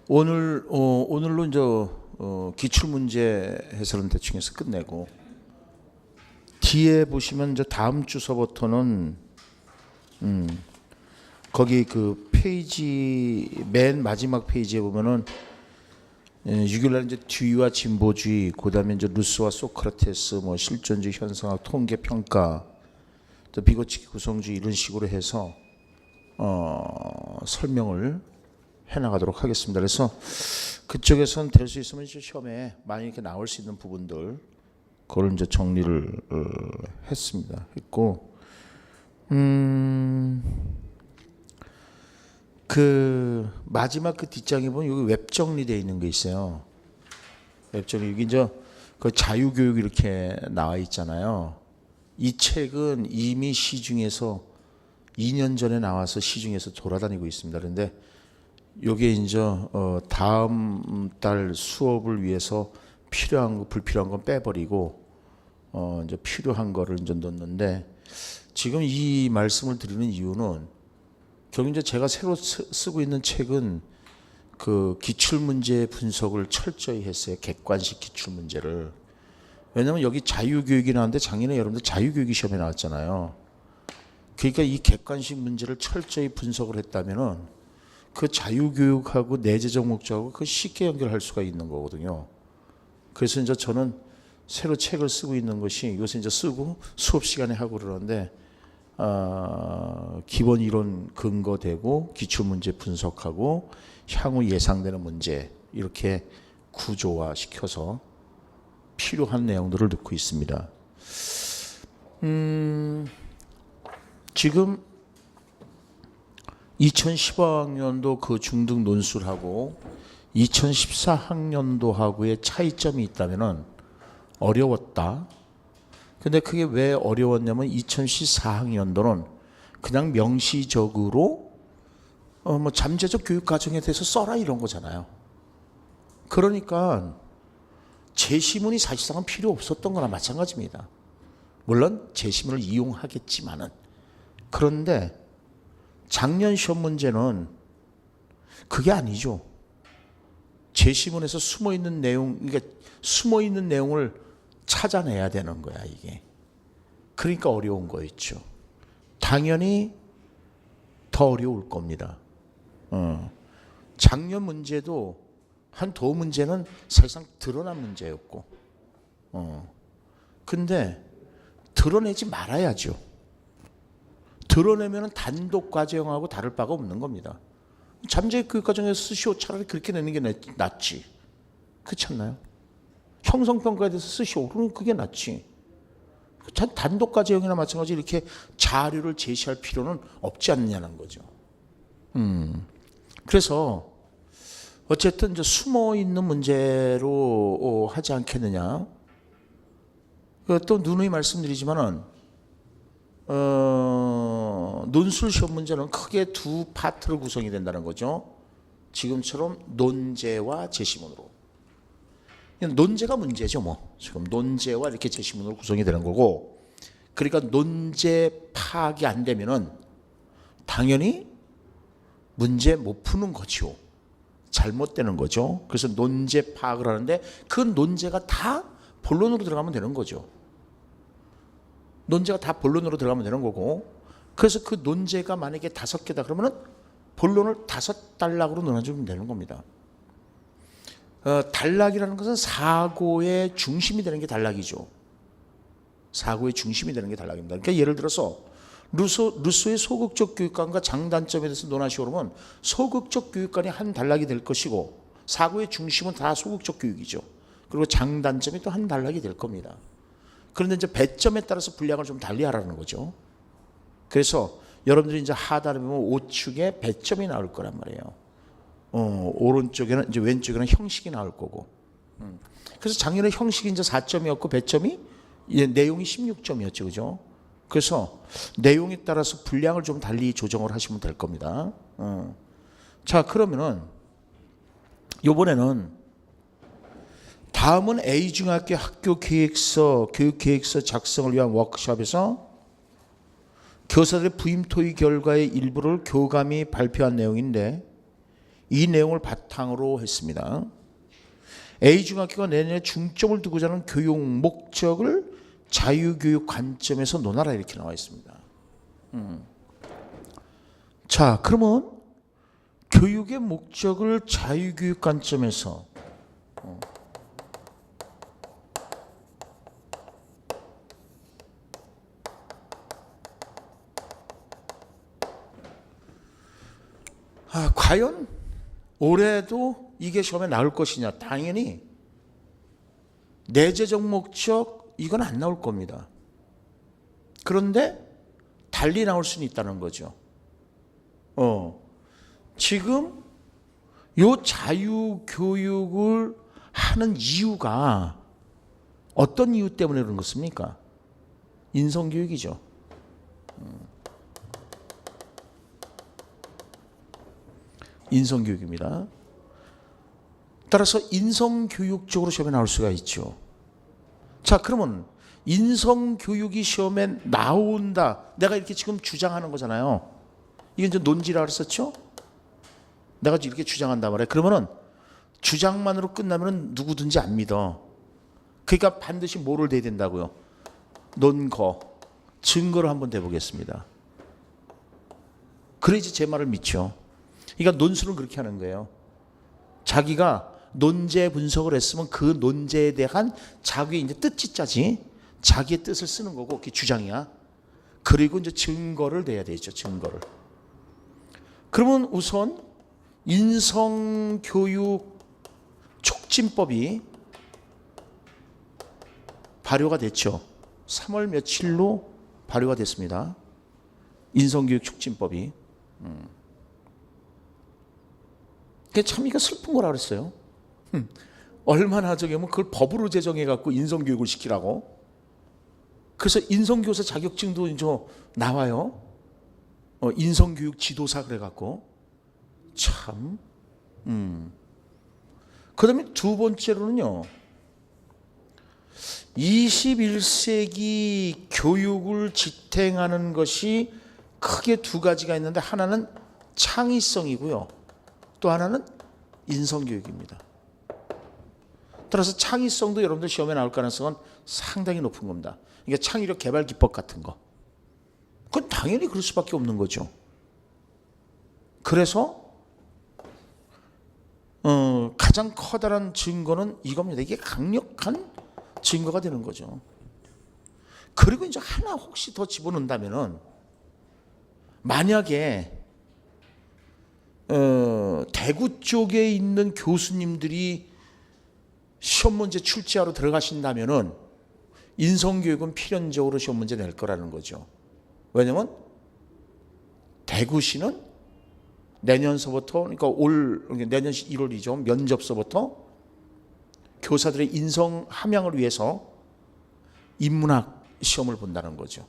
오늘로 이제 기출 문제 해설은 대충 해서 끝내고 뒤에 보시면 이제 다음 주서부터는 거기 그 페이지 맨 마지막 페이지에 보면은 6일날 이제 뒤와 진보주의, 그다음에 이제 루스와 소크라테스, 뭐 실존주의, 현상학, 통계 평가, 또 비고치기 구성주의 이런 식으로 해서 설명을 해나가도록 하겠습니다. 그래서 그쪽에서는 될 수 있으면 이제 시험에 많이 이렇게 나올 수 있는 부분들 그걸 이제 정리를 했고 그 마지막 그 뒷장에 보면 여기 웹 정리되어 있는 게 있어요. 웹 정리 여기 이제 그 자유교육 이렇게 나와 있잖아요. 이 책은 이미 시중에서 2년 전에 나와서 시중에서 돌아다니고 있습니다. 그런데 요게 이제 다음 달 수업을 위해서 필요한 거 불필요한 건 빼버리고 이제 필요한 거를 이제 넣는데 지금 이 말씀을 드리는 이유는 결국 이제 제가 새로 쓰고 있는 책은 그 기출 문제 분석을 철저히 했어요. 객관식 기출 문제를. 왜냐면 여기 자유교육이 나왔는데 작년에 여러분들 자유교육이 시험에 나왔잖아요. 그러니까 이 객관식 문제를 철저히 분석을 했다면은 그 자유교육하고 내재적 목적하고 그 쉽게 연결할 수가 있는 거거든요. 그래서 이제 저는 새로 책을 쓰고 있는 것이 요새 이제 쓰고 수업 시간에 하고 그러는데 기본 이론 근거되고 기출 문제 분석하고 향후 예상되는 문제 이렇게 구조화 시켜서 필요한 내용들을 넣고 있습니다. 지금 2015학년도 그 중등 논술하고 2014학년도하고의 차이점이 있다면은 어려웠다. 근데 그게 왜 어려웠냐면 2014학년도는 그냥 명시적으로 뭐 잠재적 교육 과정에 대해서 써라 이런 거잖아요. 그러니까 제시문이 사실상은 필요 없었던 거나 마찬가지입니다. 물론 제시문을 이용하겠지만은 그런데 작년 시험 문제는 그게 아니죠. 제시문에서 숨어 있는 내용, 그러니까 숨어 있는 내용을 찾아내야 되는 거야, 이게. 그러니까 어려운 거였죠. 당연히 더 어려울 겁니다. 작년 문제도 한 도 문제는 사실상 드러난 문제였고, 근데 드러내지 말아야죠. 드러내면 단독 과정하고 다를 바가 없는 겁니다. 잠재 교육 과정에서 쓰시오 차라리 그렇게 내는 게 낫지. 그렇지 않나요? 형성평가에 대해서 쓰시오. 그러면 그게 낫지. 단독 과정이나 마찬가지 이렇게 자료를 제시할 필요는 없지 않느냐는 거죠. 그래서 어쨌든 이제 숨어 있는 문제로 하지 않겠느냐. 또 누누이 말씀드리지만은 논술 시험 문제는 크게 두 파트로 구성이 된다는 거죠. 지금처럼 논제와 제시문으로. 논제가 문제죠, 뭐. 지금 논제와 이렇게 제시문으로 구성이 되는 거고. 그러니까 논제 파악이 안 되면은 당연히 문제 못 푸는 거죠. 잘못되는 거죠. 그래서 논제 파악을 하는데 그 논제가 다 본론으로 들어가면 되는 거죠. 논제가 다 본론으로 들어가면 되는 거고, 그래서 그 논제가 만약에 5개다 그러면은 본론을 5단락으로 나눠주면 되는 겁니다. 단락이라는 것은 사고의 중심이 되는 게 단락이죠. 사고의 중심이 되는 게 단락입니다. 그러니까 예를 들어서 루소의 소극적 교육관과 장단점에 대해서 논하시오 그러면 소극적 교육관이 한 단락이 될 것이고 사고의 중심은 다 소극적 교육이죠. 그리고 장단점이 또 한 단락이 될 겁니다. 그런데 이제 배점에 따라서 분량을 좀 달리하라는 거죠. 그래서 여러분들이 이제 하단에 보면 우측에 배점이 나올 거란 말이에요. 오른쪽에는 이제 왼쪽에는 형식이 나올 거고. 그래서 작년에 형식이 이제 4점이었고 배점이 내용이 16점이었죠, 그죠? 그래서 내용에 따라서 분량을 좀 달리 조정을 하시면 될 겁니다. 자, 그러면은 이번에는 다음은 A중학교 학교 계획서, 교육 계획서 작성을 위한 워크숍에서 교사들의 부임 토의 결과의 일부를 교감이 발표한 내용인데 이 내용을 바탕으로 했습니다. A중학교가 내년에 중점을 두고자 하는 교육 목적을 자유교육 관점에서 논하라 이렇게 나와 있습니다. 자, 그러면 교육의 목적을 자유교육 관점에서 과연 올해도 이게 시험에 나올 것이냐? 당연히 내재적 목적 이건 안 나올 겁니다. 그런데 달리 나올 수는 있다는 거죠. 지금 요 자유교육을 하는 이유가 어떤 이유 때문에 그런 것입니까? 인성교육이죠. 인성교육입니다. 따라서 인성교육적으로 시험에 나올 수가 있죠. 자, 그러면 인성교육이 시험에 나온다. 내가 이렇게 지금 주장하는 거잖아요. 이게 이제 논지라 그랬었죠? 내가 이렇게 주장한단 말이에요. 그러면은 주장만으로 끝나면은 누구든지 안 믿어. 그러니까 반드시 뭐를 대야 된다고요? 논거, 증거를 한번 대보겠습니다. 그래야지 제 말을 믿죠. 그러니까 논술은 그렇게 하는 거예요. 자기가 논제 분석을 했으면 그 논제에 대한 자기의 이제 뜻짓자지 자기의 뜻을 쓰는 거고 그게 주장이야. 그리고 이제 증거를 내야 되죠. 증거를. 그러면 우선 인성교육 촉진법이 발효가 됐죠. 3월 며칠로 발효가 됐습니다. 인성교육 촉진법이. 그게 참 이거 슬픈 거라 그랬어요. 얼마나 저기면 그걸 법으로 제정해 갖고 인성교육을 시키라고. 그래서 인성교사 자격증도 이제 나와요. 인성교육 지도사 그래 갖고 참. 그다음에 두 번째로는요. 21세기 교육을 지탱하는 것이 크게 두 가지가 있는데 하나는 창의성이고요. 또 하나는 인성교육입니다. 따라서 창의성도 여러분들 시험에 나올 가능성은 상당히 높은 겁니다. 그러니까 창의력 개발 기법 같은 거. 그건 당연히 그럴 수밖에 없는 거죠. 그래서 가장 커다란 증거는 이겁니다. 이게 강력한 증거가 되는 거죠. 그리고 이제 하나 혹시 더 집어넣는다면은 만약에 대구 쪽에 있는 교수님들이 시험 문제 출제하러 들어가신다면은 인성교육은 필연적으로 시험 문제 낼 거라는 거죠. 왜냐면 대구시는 내년서부터 그러니까 내년 1월이죠. 면접서부터 교사들의 인성 함양을 위해서 인문학 시험을 본다는 거죠.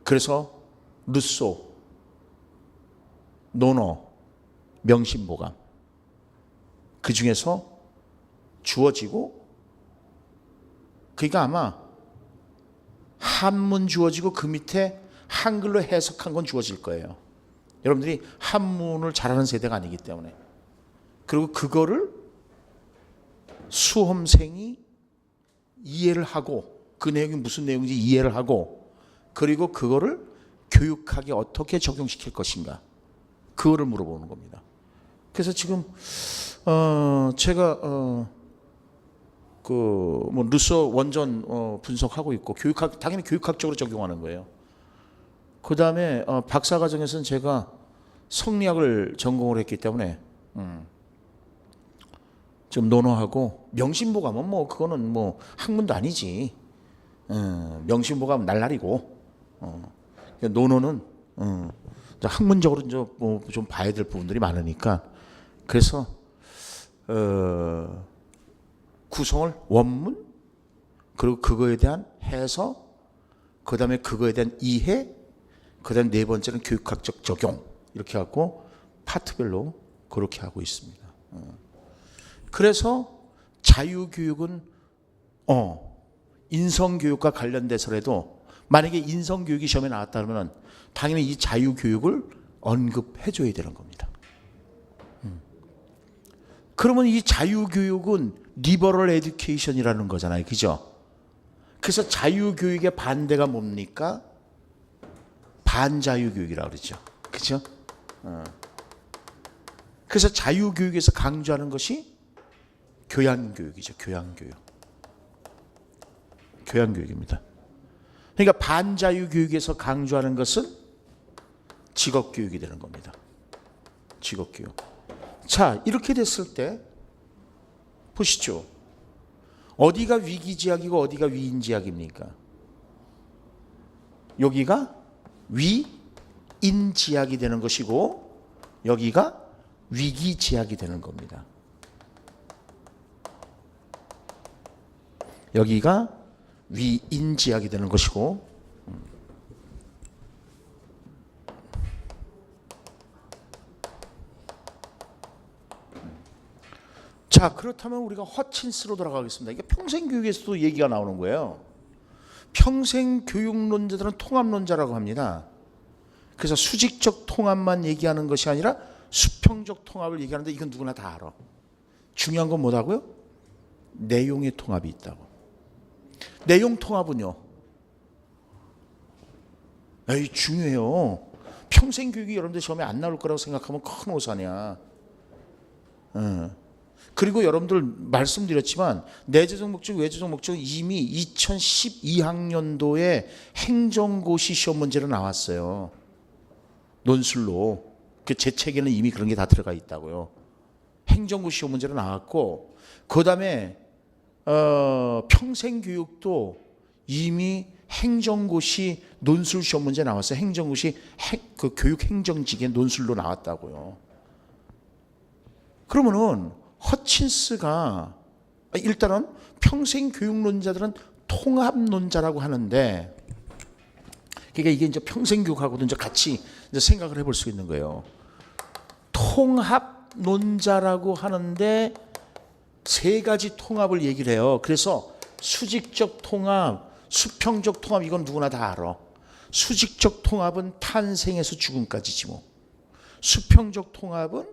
그래서 루소, 논어, 명심보감 그 중에서 주어지고 그러니까 아마 한문 주어지고 그 밑에 한글로 해석한 건 주어질 거예요. 여러분들이 한문을 잘하는 세대가 아니기 때문에. 그리고 그거를 수험생이 이해를 하고 그 내용이 무슨 내용인지 이해를 하고 그리고 그거를 교육학에 어떻게 적용시킬 것인가 그거를 물어보는 겁니다. 그래서 지금 제가 뭐 루소 원전 분석하고 있고 교육학 당연히 교육학적으로 적용하는 거예요. 그 다음에 박사과정에서는 제가 성리학을 전공을 했기 때문에 좀 논어하고 명심보감은 뭐 그거는 뭐 학문도 아니지. 명심보감은 날라리고 논어는 학문적으로 이제 뭐 좀 봐야 될 부분들이 많으니까 그래서 구성을 원문 그리고 그거에 대한 해석 그 다음에 그거에 대한 이해 그 다음 네 번째는 교육학적 적용 이렇게 갖고 파트별로 그렇게 하고 있습니다. 그래서 자유교육은 인성교육과 관련돼서라도 만약에 인성교육이 시험에 나왔다면 당연히 이 자유교육을 언급해줘야 되는 겁니다. 그러면 이 자유교육은 리버럴 에듀케이션이라는 거잖아요. 그죠? 그래서 자유교육의 반대가 뭡니까? 반자유교육이라고 그러죠. 그죠? 그래서 자유교육에서 강조하는 것이 교양교육이죠. 교양교육. 교양교육입니다. 그러니까 반자유교육에서 강조하는 것은 직업교육이 되는 겁니다. 직업교육. 자, 이렇게 됐을 때 보시죠. 어디가 위기지약이고 어디가 위인지약입니까? 여기가 위인지약이 되는 것이고 여기가 위기지약이 되는 겁니다. 여기가 위인지약이 되는 것이고 자, 그렇다면 우리가 허친스로 돌아가겠습니다. 이게 평생교육에서도 얘기가 나오는 거예요. 평생교육론자들은 통합론자라고 합니다. 그래서 수직적 통합만 얘기하는 것이 아니라 수평적 통합을 얘기하는데 이건 누구나 다 알아. 중요한 건 뭐라고요? 내용의 통합이 있다고. 내용 통합은요? 에이, 중요해요. 평생교육이 여러분들 시험에 안 나올 거라고 생각하면 큰 오산이야. 그리고 여러분들 말씀드렸지만 내재적 목적, 외재적 목적은 이미 2012학년도에 행정고시 시험 문제로 나왔어요. 논술로. 제 책에는 이미 그런 게 다 들어가 있다고요. 행정고시 시험 문제로 나왔고 그 다음에 평생교육도 이미 행정고시 논술 시험 문제 나왔어요. 행정고시 그 교육행정직의 논술로 나왔다고요. 그러면은 허친스가 일단은 평생교육론자들은 통합론자라고 하는데 그러니까 이게 이제 평생교육하고도 이제 같이 이제 생각을 해볼 수 있는 거예요. 통합론자라고 하는데 세 가지 통합을 얘기를 해요. 그래서 수직적 통합, 수평적 통합 이건 누구나 다 알아. 수직적 통합은 탄생에서 죽음까지지 뭐. 수평적 통합은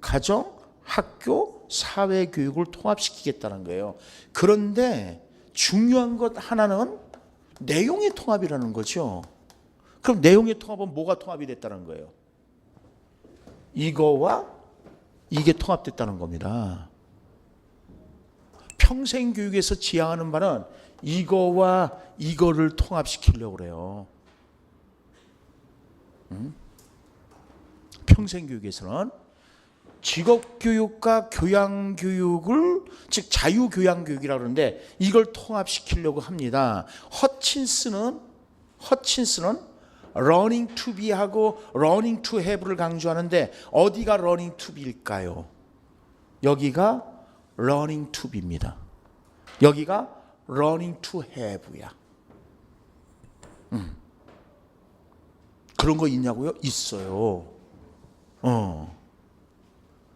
가정, 학교, 사회교육을 통합시키겠다는 거예요. 그런데 중요한 것 하나는 내용의 통합이라는 거죠. 그럼 내용의 통합은 뭐가 통합이 됐다는 거예요? 이거와 이게 통합됐다는 겁니다. 평생교육에서 지향하는 바는 이거와 이거를 통합시키려고 그래요. 평생교육에서는 직업교육과 교양교육을 즉 자유교양교육이라고 그러는데 이걸 통합시키려고 합니다. 허친스는 learning to be하고 learning to have를 강조하는데 어디가 learning to be일까요? 여기가 learning to be입니다. 여기가 learning to have야. 그런 거 있냐고요? 있어요.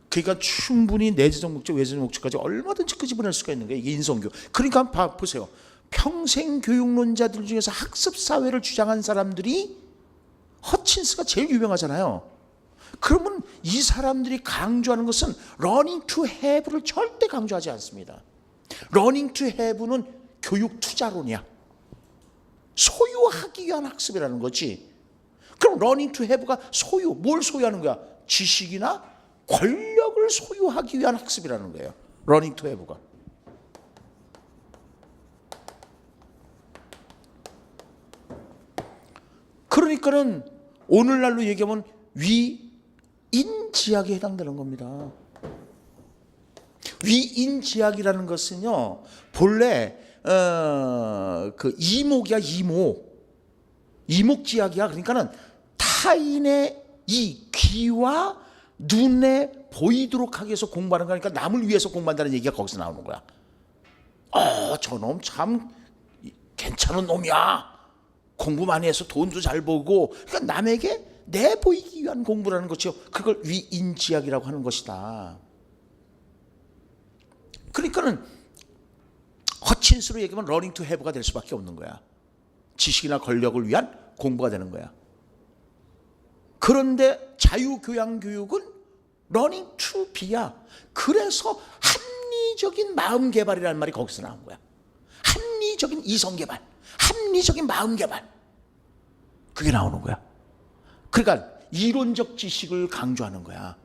그러니까 충분히 내재적 목적, 외재적 목적까지 얼마든지 끄집어낼 수가 있는 거예요. 이게 인성교육. 그러니까 보세요. 평생교육론자들 중에서 학습사회를 주장한 사람들이 허친스가 제일 유명하잖아요. 그러면 이 사람들이 강조하는 것은 learning to have를 절대 강조하지 않습니다. learning to have는 교육 투자론이야. 소유하기 위한 학습이라는 거지. 그럼 learning to have가 뭘 소유하는 거야? 지식이나 권력을 소유하기 위한 학습이라는 거예요. learning to have가. 그러니까는 오늘날로 얘기하면 위인지약에 해당되는 겁니다. 위인지약이라는 것은요, 본래 그 이목이야, 이목지약이야. 그러니까는 타인의 이 귀와 눈에 보이도록 하기 위해서 공부하는 거니까 남을 위해서 공부한다는 얘기가 거기서 나오는 거야. 저놈 참 괜찮은 놈이야. 공부 많이 해서 돈도 잘 벌고. 그러니까 남에게 내보이기 위한 공부라는 것이요. 그걸 위인지약이라고 하는 것이다. 그러니까는 허친스로 얘기하면 learning to have가 될 수밖에 없는 거야. 지식이나 권력을 위한 공부가 되는 거야. 그런데 자유교양교육은 러닝 투 비야. 그래서 합리적인 마음 개발이라는 말이 거기서 나온 거야. 합리적인 이성 개발, 합리적인 마음 개발. 그게 나오는 거야. 그러니까 이론적 지식을 강조하는 거야.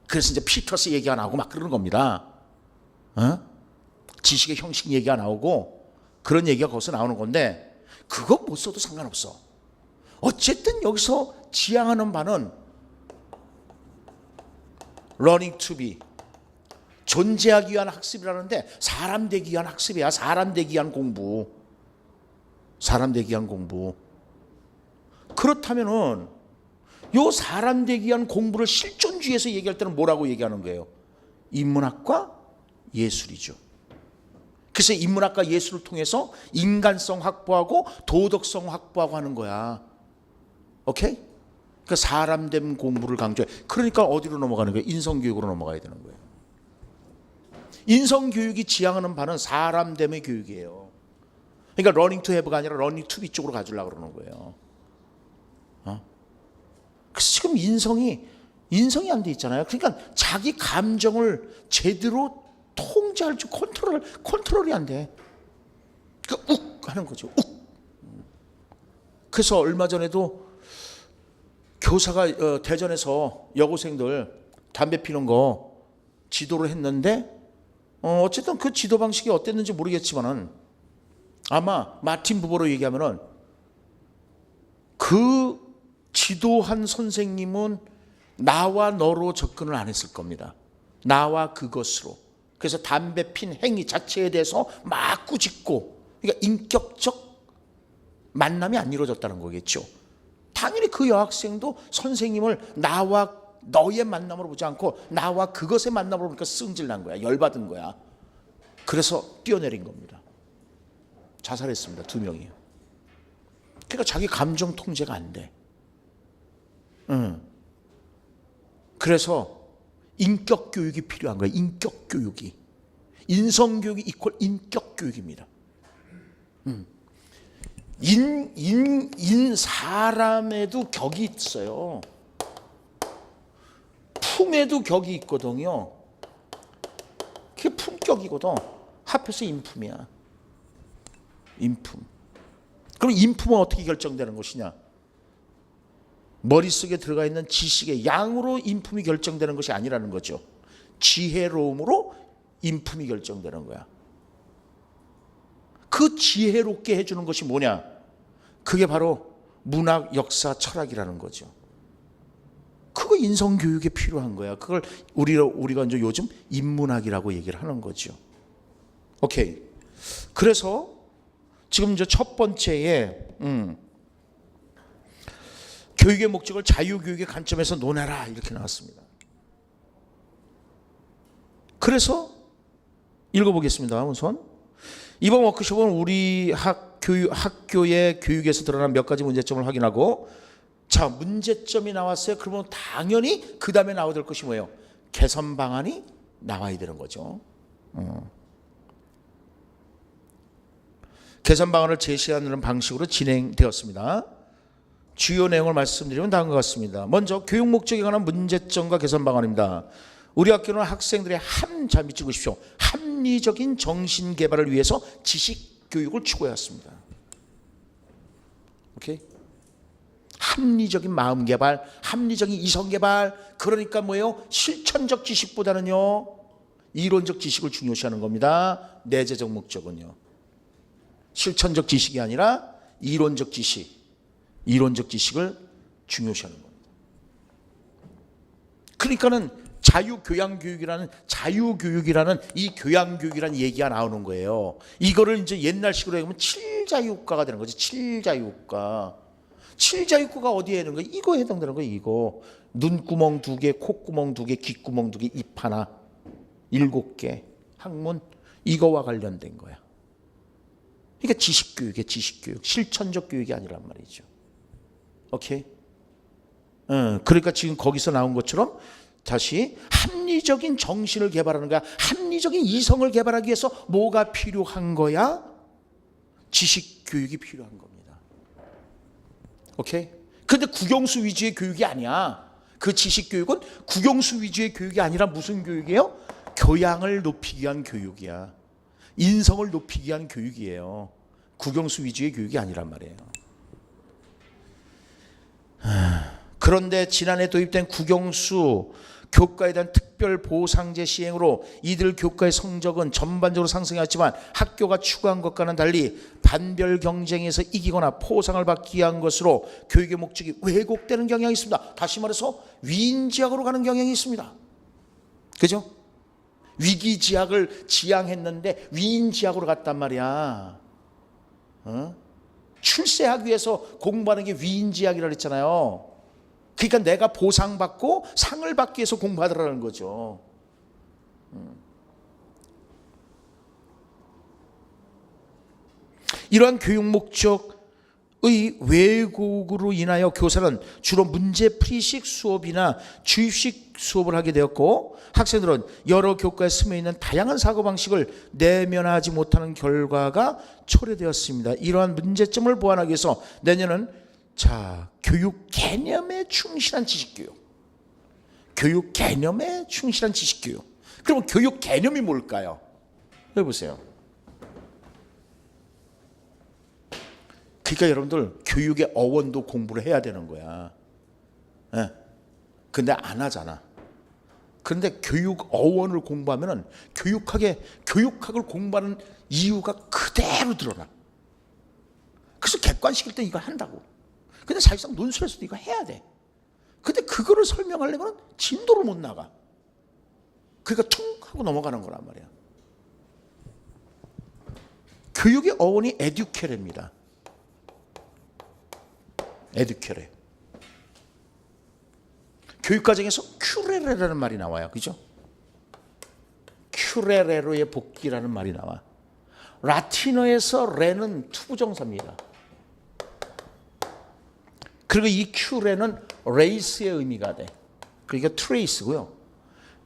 그래서 이제 피터스 얘기가 나오고 막 그러는 겁니다. 지식의 형식 얘기가 나오고 그런 얘기가 거기서 나오는 건데, 그거 못 써도 상관없어. 어쨌든 여기서 지향하는 바는 learning to be, 존재하기 위한 학습이라는데 사람 되기 위한 학습이야. 사람 되기 위한 공부. 사람 되기 위한 공부. 그렇다면은 요 사람 되기 위한 공부를 실존주의에서 얘기할 때는 뭐라고 얘기하는 거예요? 인문학과 예술이죠. 그래서 인문학과 예술을 통해서 인간성 확보하고 도덕성 확보하고 하는 거야. 오케이? 그러니까 사람됨 공부를 강조해. 그러니까 어디로 넘어가는 거예요? 인성교육으로 넘어가야 되는 거예요. 인성교육이 지향하는 바는 사람됨의 교육이에요. 그러니까 러닝 투 해브가 아니라 러닝 투 비 쪽으로 가주려고 그러는 거예요. 그래서 지금 인성이 안 돼 있잖아요. 그러니까 자기 감정을 제대로 통제할 줄 컨트롤이 안 돼. 그러니까 욱 하는 거죠. 욱. 그래서 얼마 전에도 교사가 대전에서 여고생들 담배 피는 거 지도를 했는데, 어쨌든 그 지도 방식이 어땠는지 모르겠지만은 아마 마틴 부버로 얘기하면은 그 지도한 선생님은 나와 너로 접근을 안 했을 겁니다. 나와 그것으로. 그래서 담배 핀 행위 자체에 대해서 막 꾸짖고, 그러니까 인격적 만남이 안 이루어졌다는 거겠죠. 당연히 그 여학생도 선생님을 나와 너의 만남으로 보지 않고 나와 그것의 만남으로 보니까 승질난 거야. 열받은 거야. 그래서 뛰어내린 겁니다. 자살했습니다. 2명이요. 그러니까 자기 감정 통제가 안 돼. 그래서 인격 교육이 필요한 거예요. 인격 교육이. 인성 교육이 이퀄 인격 교육입니다. 사람에도 격이 있어요. 품에도 격이 있거든요. 그게 품격이거든. 합해서 인품이야. 인품. 그럼 인품은 어떻게 결정되는 것이냐? 머릿속에 들어가 있는 지식의 양으로 인품이 결정되는 것이 아니라는 거죠. 지혜로움으로 인품이 결정되는 거야. 그 지혜롭게 해주는 것이 뭐냐? 그게 바로 문학, 역사, 철학이라는 거죠. 그거 인성교육에 필요한 거야. 그걸 우리가 이제 요즘 인문학이라고 얘기를 하는 거죠. 오케이. 그래서 지금 이제 첫 번째에 교육의 목적을 자유교육의 관점에서 논해라 이렇게 나왔습니다. 그래서 읽어보겠습니다. 우선 이번 워크숍은 우리 학교의 교육에서 드러난 몇 가지 문제점을 확인하고, 자, 문제점이 나왔어요. 그러면 당연히 그 다음에 나와야 될 것이 뭐예요? 개선 방안이 나와야 되는 거죠. 개선 방안을 제시하는 방식으로 진행되었습니다. 주요 내용을 말씀드리면 다음과 같습니다. 먼저 교육 목적에 관한 문제점과 개선 방안입니다. 우리 학교는 학생들의 잘 찍으십시오. 합리적인 정신 개발을 위해서 지식 교육을 추구해왔습니다. 오케이? 합리적인 마음 개발, 합리적인 이성 개발. 그러니까 뭐예요? 실천적 지식보다는요, 이론적 지식을 중요시하는 겁니다. 내재적 목적은요. 실천적 지식이 아니라 이론적 지식을 중요시하는 겁니다. 그러니까는 자유교양교육이라는 이 교양교육이라는 얘기가 나오는 거예요. 이거를 이제 옛날식으로 하면 7자유국가가 되는 거지. 7자유국가. 7자유국가가 어디에 있는 거예요? 이거에 해당되는 거예요. 이거. 눈구멍 2개, 콧구멍 2개, 귓구멍 2개, 입 하나, 7개, 학문. 이거와 관련된 거야. 그러니까 지식교육이에요. 지식교육. 실천적 교육이 아니란 말이죠. 오케이? 그러니까 지금 거기서 나온 것처럼 다시 합리적인 정신을 개발하는 거야. 합리적인 이성을 개발하기 위해서 뭐가 필요한 거야? 지식 교육이 필요한 겁니다. 오케이? 근데 국영수 위주의 교육이 아니야. 그 지식 교육은 국영수 위주의 교육이 아니라 무슨 교육이에요? 교양을 높이기 위한 교육이야. 인성을 높이기 위한 교육이에요. 국영수 위주의 교육이 아니란 말이에요. 그런데 지난해 도입된 국영수 교과에 대한 특별 보상제 시행으로 이들 교과의 성적은 전반적으로 상승했지만 학교가 추구한 것과는 달리 반별 경쟁에서 이기거나 포상을 받기 위한 것으로 교육의 목적이 왜곡되는 경향이 있습니다. 다시 말해서 위인지학으로 가는 경향이 있습니다. 그죠? 위기지학을 지향했는데 위인지학으로 갔단 말이야. 출세하기 위해서 공부하는 게 위인지학이라고 했잖아요. 그러니까 내가 보상받고 상을 받기 위해서 공부하더라는 거죠. 이러한 교육 목적의 왜곡으로 인하여 교사는 주로 문제풀이식 수업이나 주입식 수업을 하게 되었고 학생들은 여러 교과에 스며있는 다양한 사고방식을 내면하지 못하는 결과가 초래되었습니다. 이러한 문제점을 보완하기 위해서 내년은 교육 개념에 충실한 지식교육. 교육 개념에 충실한 지식교육. 그러면 교육 개념이 뭘까요? 여기 보세요. 그러니까 여러분들 교육의 어원도 공부를 해야 되는 거야. 근데 안 하잖아. 그런데 교육 어원을 공부하면은 교육학을 공부하는 이유가 그대로 드러나. 그래서 객관식일 때 이걸 한다고. 근데 사실상 논술에서도 이거 해야 돼. 근데 그거를 설명하려면 진도를 못 나가. 그러니까 퉁 하고 넘어가는 거란 말이야. 교육의 어원이 에듀케레입니다. 에듀케레. 교육과정에서 큐레레라는 말이 나와요. 그죠? 큐레레로의 복귀라는 말이 나와. 라틴어에서 레는 투부정사입니다. 그리고 이 큐레는 레이스의 의미가 돼. 그러니까 트레이스고요.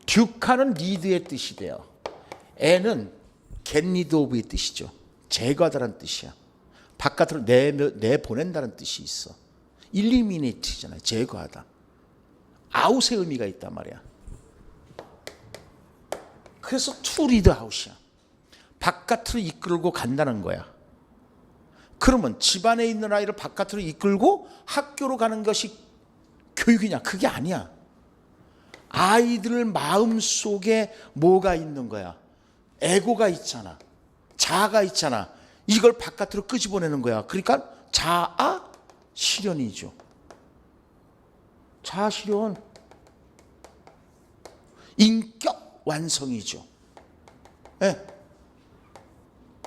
듀카는 리드의 뜻이 돼요. 에는 get rid of의 뜻이죠. 제거하다라는 뜻이야. 바깥으로 내보낸다는 뜻이 있어. eliminate잖아요. 제거하다. 아웃의 의미가 있단 말이야. 그래서 to lead out이야. 바깥으로 이끌고 간다는 거야. 그러면 집안에 있는 아이를 바깥으로 이끌고 학교로 가는 것이 교육이냐? 그게 아니야. 아이들 마음속에 뭐가 있는 거야? 에고가 있잖아. 자아가 있잖아. 이걸 바깥으로 끄집어내는 거야. 그러니까 자아 실현이죠. 자아 실현. 인격 완성이죠. 네.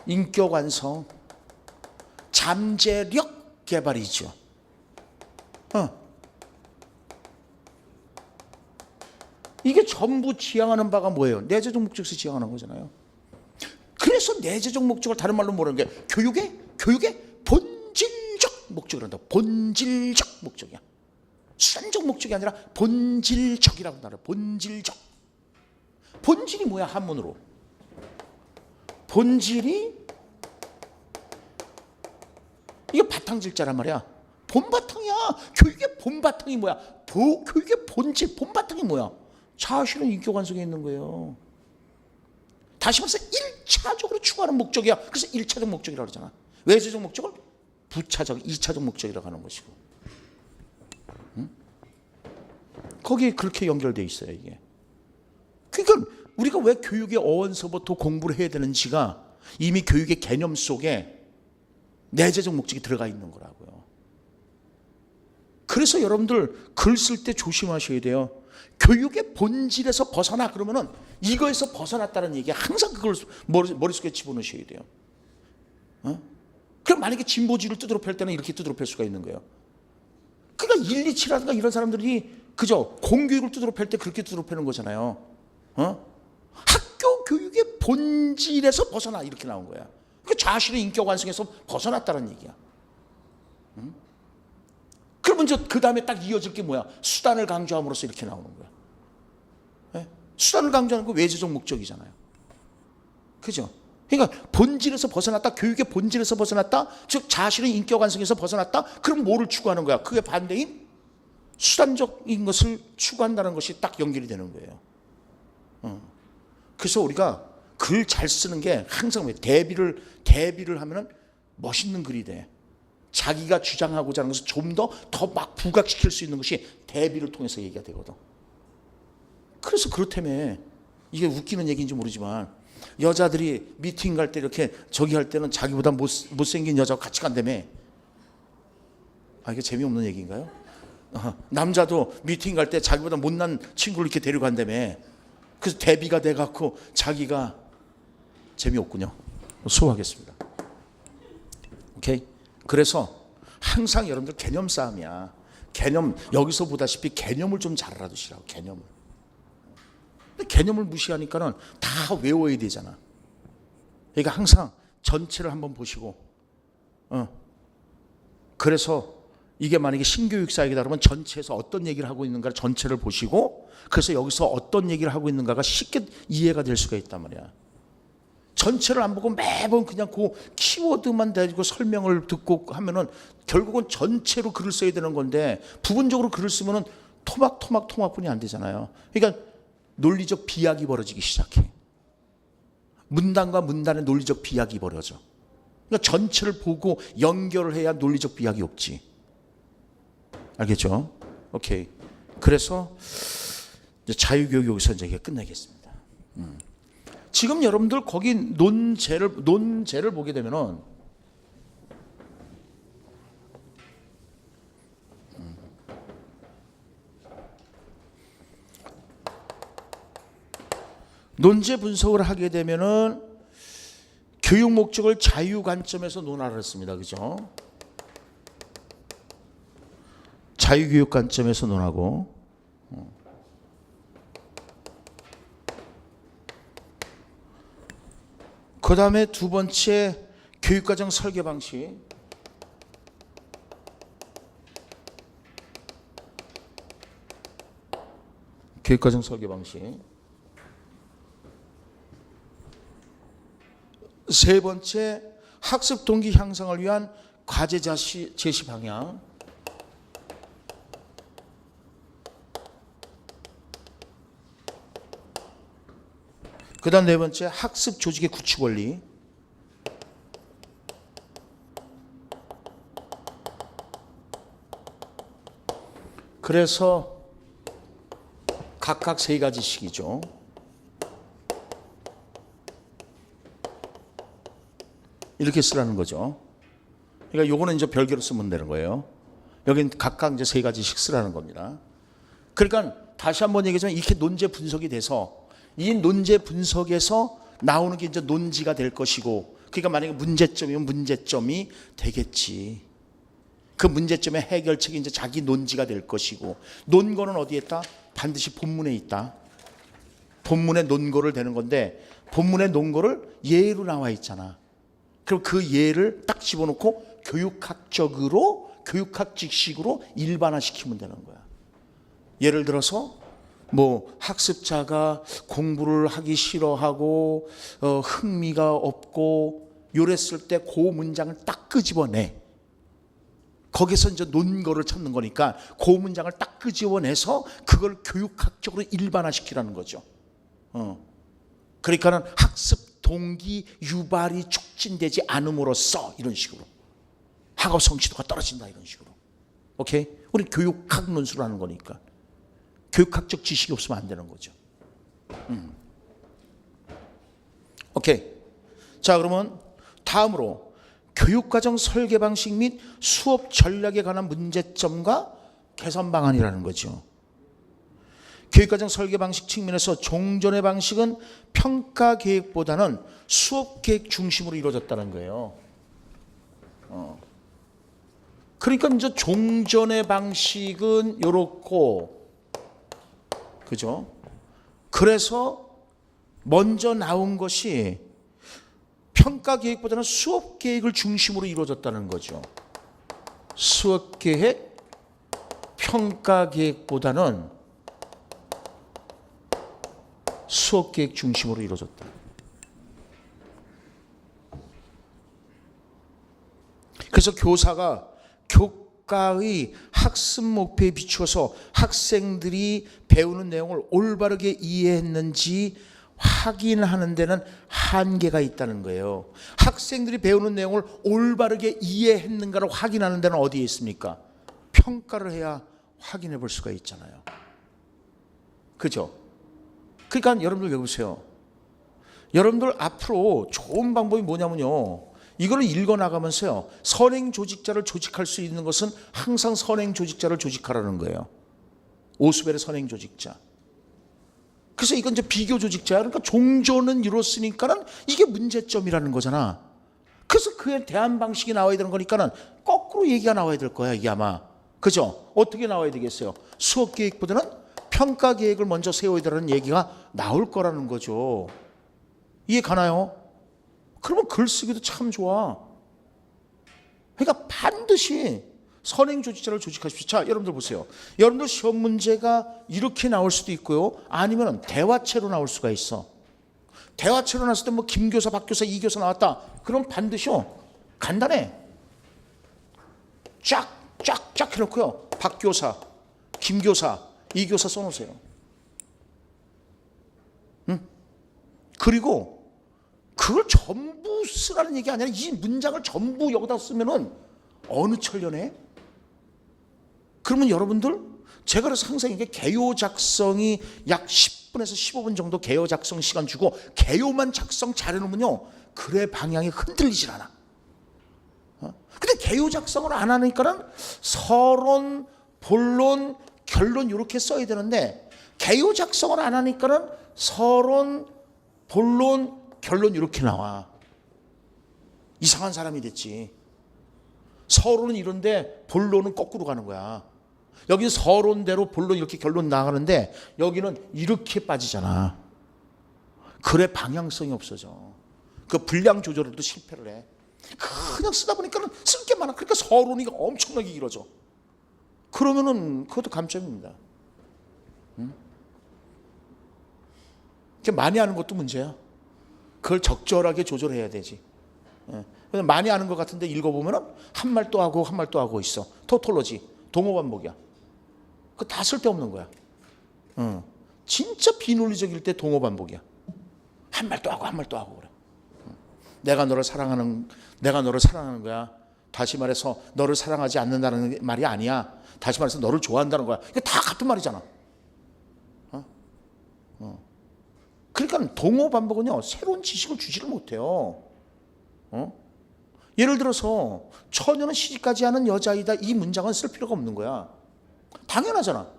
인격 완성. 잠재력 개발이죠. 이게 전부 지향하는 바가 뭐예요? 내재적 목적에서 지향하는 거잖아요. 그래서 내재적 목적을 다른 말로 뭐라는 게 교육의 본질적 목적을 한다. 본질적 목적이야. 수단적 목적이 아니라 본질적이라고 한다. 본질적. 본질이 뭐야? 한문으로. 본질이 이게 바탕질자란 말이야. 본바탕이야. 교육의 본바탕이 뭐야? 교육의 본질, 본바탕이 뭐야? 자아실현 인격 완성에 있는 거예요. 다시 말해서 1차적으로 추구하는 목적이야. 그래서 1차적 목적이라고 그러잖아. 외재적 목적을 부차적, 2차적 목적이라고 하는 것이고. 거기에 그렇게 연결되어 있어요, 이게. 그러니까 우리가 왜 교육의 어원서부터 공부를 해야 되는지가 이미 교육의 개념 속에 내재적 목적이 들어가 있는 거라고요. 그래서 여러분들 글 쓸 때 조심하셔야 돼요. 교육의 본질에서 벗어나 그러면은 이거에서 벗어났다는 얘기야. 항상 그걸 머릿속에 집어넣으셔야 돼요. 그럼 만약에 진보주의를 두드러 펼 때는 이렇게 두드러 펼 수가 있는 거예요. 그러니까 127라든가 이런 사람들이 그죠? 공교육을 두드러 펼 때 그렇게 두드러 펴는 거잖아요. 학교 교육의 본질에서 벗어나 이렇게 나온 거야. 그 자신의 인격 완성에서 벗어났다는 얘기야. 그러면 이제 그 다음에 딱 이어질 게 뭐야? 수단을 강조함으로써 이렇게 나오는 거야. 네? 수단을 강조하는 거 외재적 목적이잖아요. 그죠? 그러니까 본질에서 벗어났다, 교육의 본질에서 벗어났다, 즉 자신의 인격 완성에서 벗어났다. 그럼 뭐를 추구하는 거야? 그게 반대인 수단적인 것을 추구한다는 것이 딱 연결이 되는 거예요. 그래서 우리가 글 잘 쓰는 게 항상 왜 대비를 하면은 멋있는 글이 돼. 자기가 주장하고자 하는 것을 좀 더 막 부각시킬 수 있는 것이 대비를 통해서 얘기가 되거든. 그래서 그렇다며, 이게 웃기는 얘기인지 모르지만 여자들이 미팅 갈 때 이렇게 저기 할 때는 자기보다 못생긴 여자와 같이 간다며. 아, 이게 재미없는 얘기인가요? 남자도 미팅 갈 때 자기보다 못난 친구를 이렇게 데리고 간다며. 그래서 대비가 돼갖고 자기가 재미없군요. 수고하겠습니다. 오케이. 그래서 항상 여러분들 개념 싸움이야. 개념, 여기서 보다시피 개념을 좀 잘 알아두시라고. 개념을. 근데 개념을 무시하니까는 다 외워야 되잖아. 그러니까 항상 전체를 한번 보시고, 그래서 이게 만약에 신교육사역이다 그러면 전체에서 어떤 얘기를 하고 있는가 전체를 보시고, 그래서 여기서 어떤 얘기를 하고 있는가가 쉽게 이해가 될 수가 있단 말이야. 전체를 안 보고 매번 그냥 그 키워드만 가지고 설명을 듣고 하면은 결국은 전체로 글을 써야 되는 건데, 부분적으로 글을 쓰면은 토막뿐이 안 되잖아요. 그러니까 논리적 비약이 벌어지기 시작해. 문단과 문단의 논리적 비약이 벌어져. 그러니까 전체를 보고 연결을 해야 논리적 비약이 없지. 알겠죠? 오케이. 그래서 이제 자유교육 여기서 이제 끝내겠습니다. 지금 여러분들 거기 논제를 보게 되면은 논제 분석을 하게 되면은 교육 목적을 자유 관점에서 논하라 했습니다. 그죠? 자유교육 관점에서 논하고, 그 다음에 두 번째 교육과정 설계 방식. 교육과정 설계 방식. 세 번째 학습 동기 향상을 위한 과제 제시 방향. 그 다음 네 번째 학습 조직의 구축 원리. 그래서 각각 세 가지씩이죠. 이렇게 쓰라는 거죠. 그러니까 요거는 이제 별개로 쓰면 되는 거예요. 여긴 각각 이제 세 가지씩 쓰라는 겁니다. 그러니까 다시 한번 얘기하자면 이렇게 논제 분석이 돼서 이 논제 분석에서 나오는 게 이제 논지가 될 것이고, 그러니까 만약에 문제점이면 문제점이 되겠지. 그 문제점의 해결책이 이제 자기 논지가 될 것이고, 논거는 어디에 있다? 반드시 본문에 있다. 본문에 논거를 되는 건데, 본문에 논거를 예로 나와 있잖아. 그럼 그 예를 딱 집어넣고 교육학식으로 일반화시키면 되는 거야. 예를 들어서 뭐 학습자가 공부를 하기 싫어하고 흥미가 없고 요랬을 때 그 문장을 딱 끄집어내. 거기서 이제 논거를 찾는 거니까 그 문장을 딱 끄집어내서 그걸 교육학적으로 일반화시키라는 거죠. 그러니까는 학습 동기 유발이 촉진되지 않음으로써 이런 식으로 학업 성취도가 떨어진다, 이런 식으로. 오케이? 우리 교육학 논술을 하는 거니까 교육학적 지식이 없으면 안 되는 거죠. 오케이. 자, 그러면 다음으로 교육과정 설계 방식 및 수업 전략에 관한 문제점과 개선 방안이라는 거죠. 교육과정 설계 방식 측면에서 종전의 방식은 평가 계획보다는 수업 계획 중심으로 이루어졌다는 거예요. 그러니까 이제 종전의 방식은 요렇고, 그죠? 그래서 먼저 나온 것이 평가 계획보다는 수업 계획을 중심으로 이루어졌다는 거죠. 수업 계획, 평가 계획보다는 수업 계획 중심으로 이루어졌다. 그래서 교사가 교과의 학습 목표에 비추어서 학생들이 배우는 내용을 올바르게 이해했는지 확인하는 데는 한계가 있다는 거예요. 학생들이 배우는 내용을 올바르게 이해했는가를 확인하는 데는 어디에 있습니까? 평가를 해야 확인해 볼 수가 있잖아요. 그죠? 그러니까 여러분들 여보세요. 여러분들 앞으로 좋은 방법이 뭐냐면요, 이거를 읽어나가면서요, 선행 조직자를 조직할 수 있는 것은 항상 선행 조직자를 조직하라는 거예요. 오스벨의 선행 조직자. 그래서 이건 이제 비교 조직자야. 그러니까 종조는 이렇으니까는 이게 문제점이라는 거잖아. 그래서 그에 대한 방식이 나와야 되는 거니까는 거꾸로 얘기가 나와야 될 거야, 이게 아마. 그죠? 어떻게 나와야 되겠어요? 수업 계획보다는 평가 계획을 먼저 세워야 되는 얘기가 나올 거라는 거죠. 이해 가나요? 그러면 글쓰기도 참 좋아. 그러니까 반드시 선행 조직자를 조직하십시오. 자, 여러분들 보세요. 여러분들 시험 문제가 이렇게 나올 수도 있고요, 아니면 대화체로 나올 수가 있어. 대화체로 나왔을 때 뭐 김교사, 박교사, 이교사 나왔다. 그럼 반드시요, 간단해. 쫙 해놓고요, 박교사, 김교사, 이교사 써놓으세요. 응? 그리고 그걸 전부 쓰라는 얘기 아니라 이 문장을 전부 여기다 쓰면은 어느 천년에? 그러면 여러분들, 제가 그래서 항상 이게 개요 작성이 약 10분에서 15분 정도 개요 작성 시간 주고 개요만 작성 잘해놓으면요, 글의 방향이 흔들리질 않아. 근데 개요 작성을 안 하니까는 서론, 본론, 결론 이렇게 써야 되는데, 개요 작성을 안 하니까는 서론, 본론, 결론 이렇게 나와. 이상한 사람이 됐지. 서론은 이런데 본론은 거꾸로 가는 거야. 여기는 서론대로 본론 이렇게 결론 나가는데 여기는 이렇게 빠지잖아. 글의 방향성이 없어져. 그 분량 조절에도 실패를 해. 그냥 쓰다 보니까 쓸 게 많아. 그러니까 서론이 엄청나게 길어져. 그러면은 그것도 감점입니다. 많이 하는 것도 문제야. 그걸 적절하게 조절해야 되지. 많이 아는 것 같은데 읽어보면 한 말 또 하고 한 말 또 하고 있어. 토톨로지, 동어반복이야. 그거 다 쓸데없는 거야. 진짜 비논리적일 때 동어반복이야. 한 말 또 하고 한 말 또 하고 그래. 내가 너를 사랑하는 거야. 다시 말해서 너를 사랑하지 않는다는 말이 아니야. 다시 말해서 너를 좋아한다는 거야. 이거 다 같은 말이잖아. 그러니까 동어 반복은요, 새로운 지식을 주지를 못해요. 예를 들어서 처녀는 시집가지 않은 여자이다, 이 문장은 쓸 필요가 없는 거야. 당연하잖아.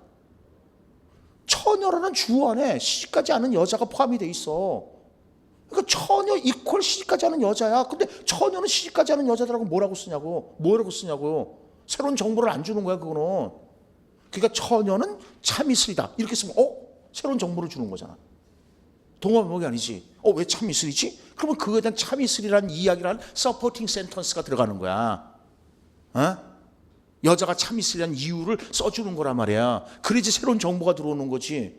처녀라는 주어 안에 시집가지 않은 여자가 포함이 돼 있어. 그러니까 처녀 이퀄 시집가지 않은 여자야. 근데 처녀는 시집가지 않은 여자들하고 뭐라고 쓰냐고요. 새로운 정보를 안 주는 거야, 그거는. 그러니까 처녀는 참이슬이다 이렇게 쓰면 새로운 정보를 주는 거잖아. 동어반복이 아니지. 왜 참이슬이지? 그러면 그거에 대한 참이슬이라는 이야기라는 서포팅 센턴스가 들어가는 거야. 여자가 참이슬이라는 이유를 써주는 거란 말이야. 그래야지 새로운 정보가 들어오는 거지.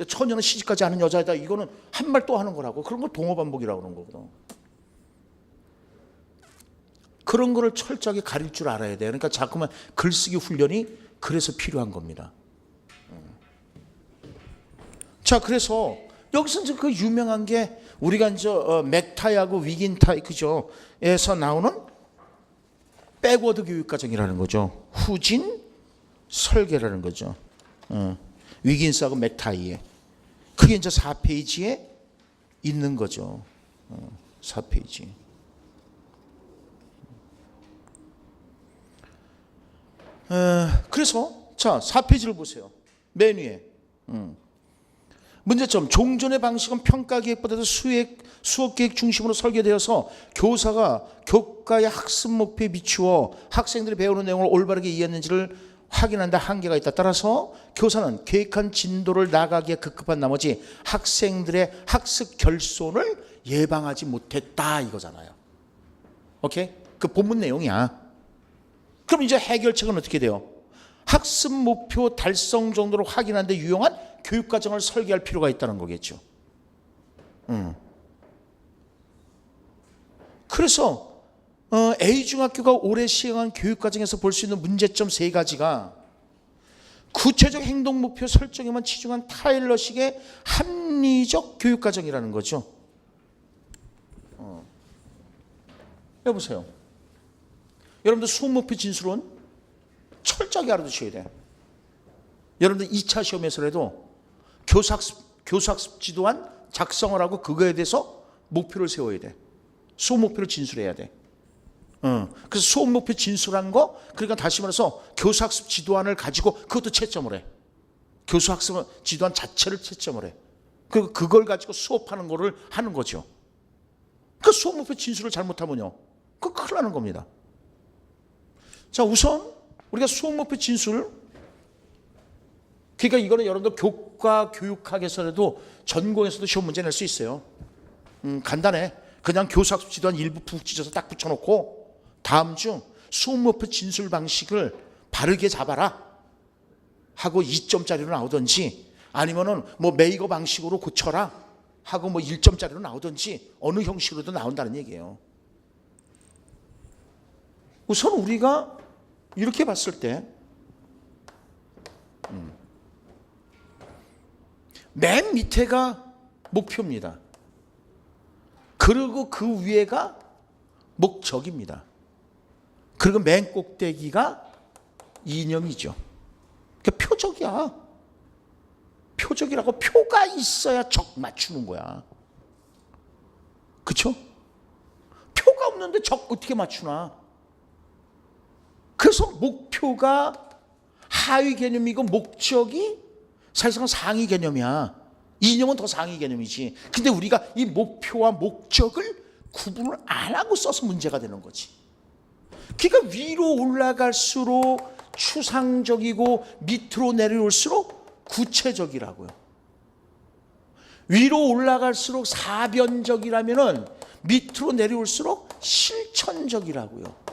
처녀는 시집가지 않은 여자이다, 이거는 한 말 또 하는 거라고. 그런 걸 동어반복이라고 그러는 거거든. 그런 거를 철저하게 가릴 줄 알아야 돼. 그러니까 자꾸만 글쓰기 훈련이 그래서 필요한 겁니다. 자, 그래서 여기서 이제 그 유명한 게 우리가 이제 맥타이하고 위긴타이, 그죠? 에서 나오는 백워드 교육 과정이라는 거죠. 후진 설계라는 거죠. 위긴스하고 맥타이에. 그게 이제 4페이지에 있는 거죠. 4페이지. 그래서 자, 4페이지를 보세요. 맨 위에. 문제점, 종전의 방식은 평가계획보다도 수업계획 중심으로 설계되어서 교사가 교과의 학습 목표에 비추어 학생들이 배우는 내용을 올바르게 이해했는지를 확인한다 한계가 있다. 따라서 교사는 계획한 진도를 나가기에 급급한 나머지 학생들의 학습 결손을 예방하지 못했다, 이거잖아요. 오케이? 그 본문 내용이야. 그럼 이제 해결책은 어떻게 돼요? 학습 목표 달성 정도로 확인하는 데 유용한 교육과정을 설계할 필요가 있다는 거겠죠. 그래서 A중학교가 올해 시행한 교육과정에서 볼 수 있는 문제점 3가지가 구체적 행동 목표 설정에만 치중한 타일러식의 합리적 교육과정이라는 거죠. 여보세요. 여러분들 수업 목표 진술은 철저하게 알아두셔야 돼. 여러분들 2차 시험에서라도 교수학습 지도안 작성을 하고 그거에 대해서 목표를 세워야 돼. 수업 목표를 진술해야 돼. 그래서 수업 목표 진술한 거, 그러니까 다시 말해서 교수학습 지도안을 가지고 그것도 채점을 해. 교수학습 지도안 자체를 채점을 해. 그리고 그걸 가지고 수업하는 거를 하는 거죠. 그 수업 목표 진술을 잘못하면요, 그거 큰일 나는 겁니다. 자, 우선 우리가 수업 목표 진술, 그러니까 이거는 여러분들 교과 교육학에서라도 전공에서도 시험 문제 낼 수 있어요. 간단해. 그냥 교수학습 지도안 일부 푹 찢어서 딱 붙여놓고 다음 주 수업 목표 진술 방식을 바르게 잡아라 하고 2점짜리로 나오든지, 아니면은 뭐 메이거 방식으로 고쳐라 하고 뭐 1점짜리로 나오든지 어느 형식으로도 나온다는 얘기예요. 우선 우리가 이렇게 봤을 때 맨 밑에가 목표입니다. 그리고 그 위에가 목적입니다. 그리고 맨 꼭대기가 이념이죠. 그러니까 표적이야. 표적이라고 표가 있어야 적 맞추는 거야. 그렇죠? 표가 없는데 적 어떻게 맞추나? 그래서 목표가 하위 개념이고 목적이 사실상 상위 개념이야. 이념은 더 상위 개념이지. 근데 우리가 이 목표와 목적을 구분을 안 하고 써서 문제가 되는 거지. 그러니까 위로 올라갈수록 추상적이고 밑으로 내려올수록 구체적이라고요. 위로 올라갈수록 사변적이라면은 밑으로 내려올수록 실천적이라고요.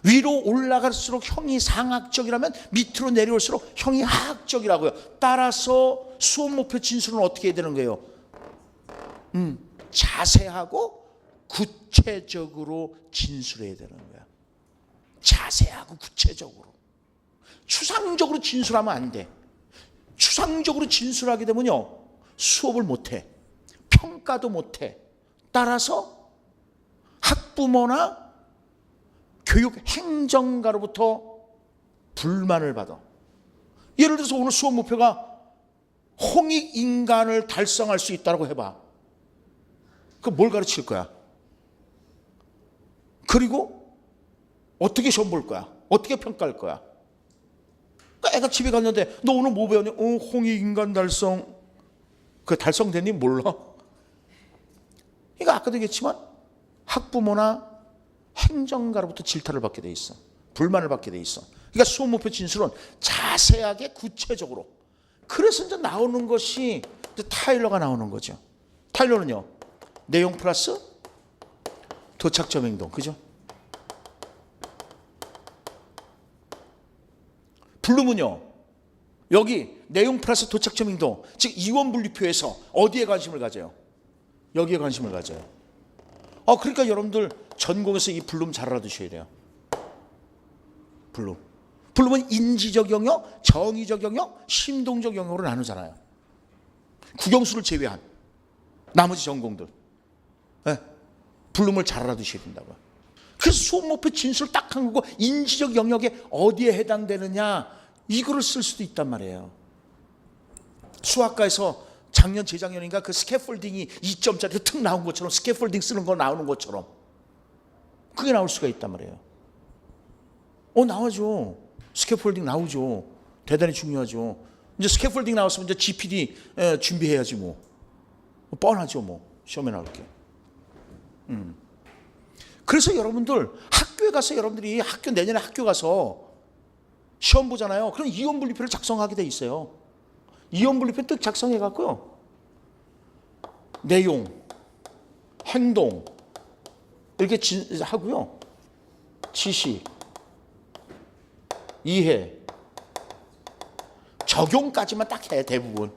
위로 올라갈수록 형이 상학적이라면 밑으로 내려올수록 형이 하학적이라고요. 따라서 수업 목표 진술은 어떻게 해야 되는 거예요? 자세하고 구체적으로 진술해야 되는 거야. 자세하고 구체적으로. 추상적으로 진술하면 안 돼. 추상적으로 진술하게 되면요, 수업을 못해. 평가도 못해. 따라서 학부모나 교육 행정가로부터 불만을 받아. 예를 들어서 오늘 수업 목표가 홍익인간을 달성할 수 있다고 해봐. 그럼 뭘 가르칠 거야? 그리고 어떻게 시험 볼 거야? 어떻게 평가할 거야? 그러니까 애가 집에 갔는데 너 오늘 뭐 배웠냐? 홍익인간 달성. 그 달성됐니? 몰라. 그러니까 아까도 얘기했지만 학부모나 행정가로부터 질타를 받게 돼 있어. 불만을 받게 돼 있어. 그러니까 수업 목표 진술은 자세하게 구체적으로. 그래서 이제 나오는 것이 이제 타일러가 나오는 거죠. 타일러는요, 내용 플러스 도착점 행동, 그죠? 블룸은요, 여기 내용 플러스 도착점 행동, 즉 이원 분리표에서 어디에 관심을 가져요? 여기에 관심을 가져요. 그러니까 여러분들 전공에서 이 블룸 잘 알아두셔야 돼요. 블룸은 인지적 영역, 정의적 영역, 심동적 영역으로 나누잖아요. 국영수를 제외한 나머지 전공들. 네. 블룸을 잘 알아두셔야 된다고요. 그래서 수업 목표 진술 딱 한 거고 인지적 영역에 어디에 해당되느냐 이거를 쓸 수도 있단 말이에요. 수학과에서 작년 재작년인가 그 스캐폴딩이 2점짜리 툭 나온 것처럼, 스캐폴딩 쓰는 거 나오는 것처럼 그게 나올 수가 있단 말이에요. 나와죠. 스캐폴딩 나오죠. 대단히 중요하죠. 이제 스캐폴딩 나왔으면 이제 GPD 준비해야지 뭐. 뻔하죠 뭐. 시험에 나올 게. 그래서 여러분들 학교에 가서 여러분들이 내년에 학교 가서 시험 보잖아요. 그럼 이원 분리표를 작성하게 돼 있어요. 이원 분리표 뜩 작성해 갖고요. 내용, 행동 이렇게 하고요. 지시, 이해, 적용까지만 딱 해. 대부분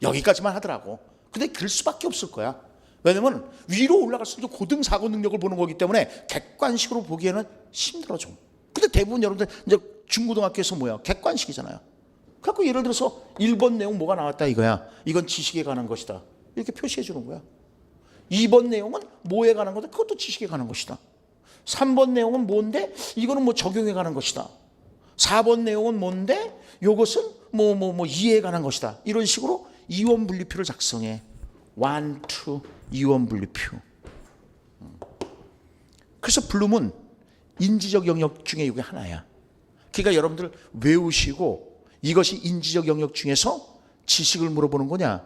여기까지만 하더라고. 근데 그럴 수밖에 없을 거야. 왜냐면 위로 올라갈수록 고등 사고 능력을 보는 거기 때문에 객관식으로 보기에는 힘들어 좀. 근데 대부분 여러분들 이제 중고등학교에서 뭐야? 객관식이잖아요. 그래서 예를 들어서 1번 내용 뭐가 나왔다 이거야. 이건 지식에 관한 것이다. 이렇게 표시해 주는 거야. 2번 내용은 뭐에 관한 거다. 그것도 지식에 관한 것이다. 3번 내용은 뭔데? 이거는 뭐 적용에 관한 것이다. 4번 내용은 뭔데? 이것은 뭐 이해에 관한 것이다. 이런 식으로 이원 분리표를 작성해. 1, 2 이원 분리표. 그래서 블룸은 인지적 영역 중에 이게 하나야. 그러니까 여러분들 외우시고 이것이 인지적 영역 중에서 지식을 물어보는 거냐,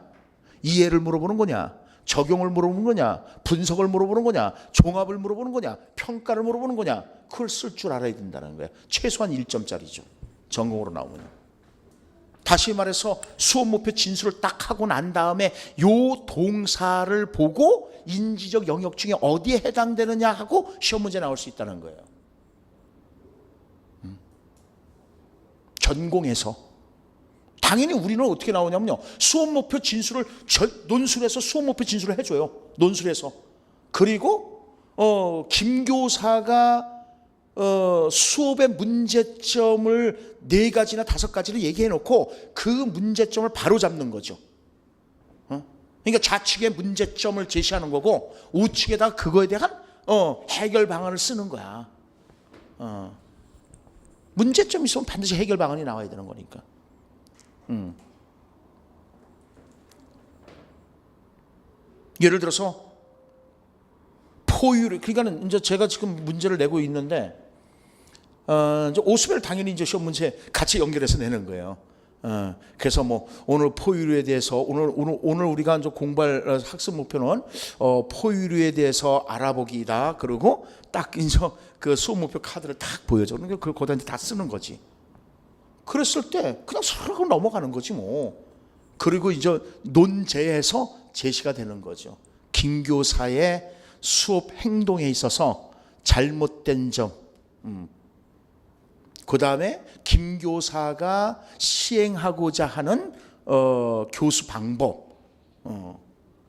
이해를 물어보는 거냐, 적용을 물어보는 거냐, 분석을 물어보는 거냐, 종합을 물어보는 거냐, 평가를 물어보는 거냐, 그걸 쓸 줄 알아야 된다는 거야. 최소한 1점짜리죠. 전공으로 나오면. 다시 말해서 수업 목표 진술을 딱 하고 난 다음에 요 동사를 보고 인지적 영역 중에 어디에 해당되느냐 하고 시험 문제 나올 수 있다는 거예요. 전공에서. 당연히 우리는 어떻게 나오냐면요. 수업 목표 진술을 논술에서 수업 목표 진술을 해줘요. 논술에서. 그리고 김 교사가 수업의 문제점을 4가지나 5가지를 얘기해 놓고 그 문제점을 바로 잡는 거죠. 그러니까 좌측에 문제점을 제시하는 거고 우측에다 그거에 대한 해결 방안을 쓰는 거야. 문제점이 있으면 반드시 해결 방안이 나와야 되는 거니까. 예를 들어서 포유류, 그러니까는 이제 제가 지금 문제를 내고 있는데 이제 오수배를 당연히 이제 시험 문제 같이 연결해서 내는 거예요. 그래서 뭐 오늘 포유류에 대해서 오늘 우리가 이제 공부할 학습 목표는 포유류에 대해서 알아보기다. 그리고 딱 이제 그 수업 목표 카드를 딱 보여줘. 그러니까 그걸 거기다 다 쓰는 거지. 그랬을 때 그냥 서로 넘어가는 거지 뭐. 그리고 이제 논제에서 제시가 되는 거죠. 김 교사의 수업 행동에 있어서 잘못된 점. 그 다음에 김 교사가 시행하고자 하는 교수 방법.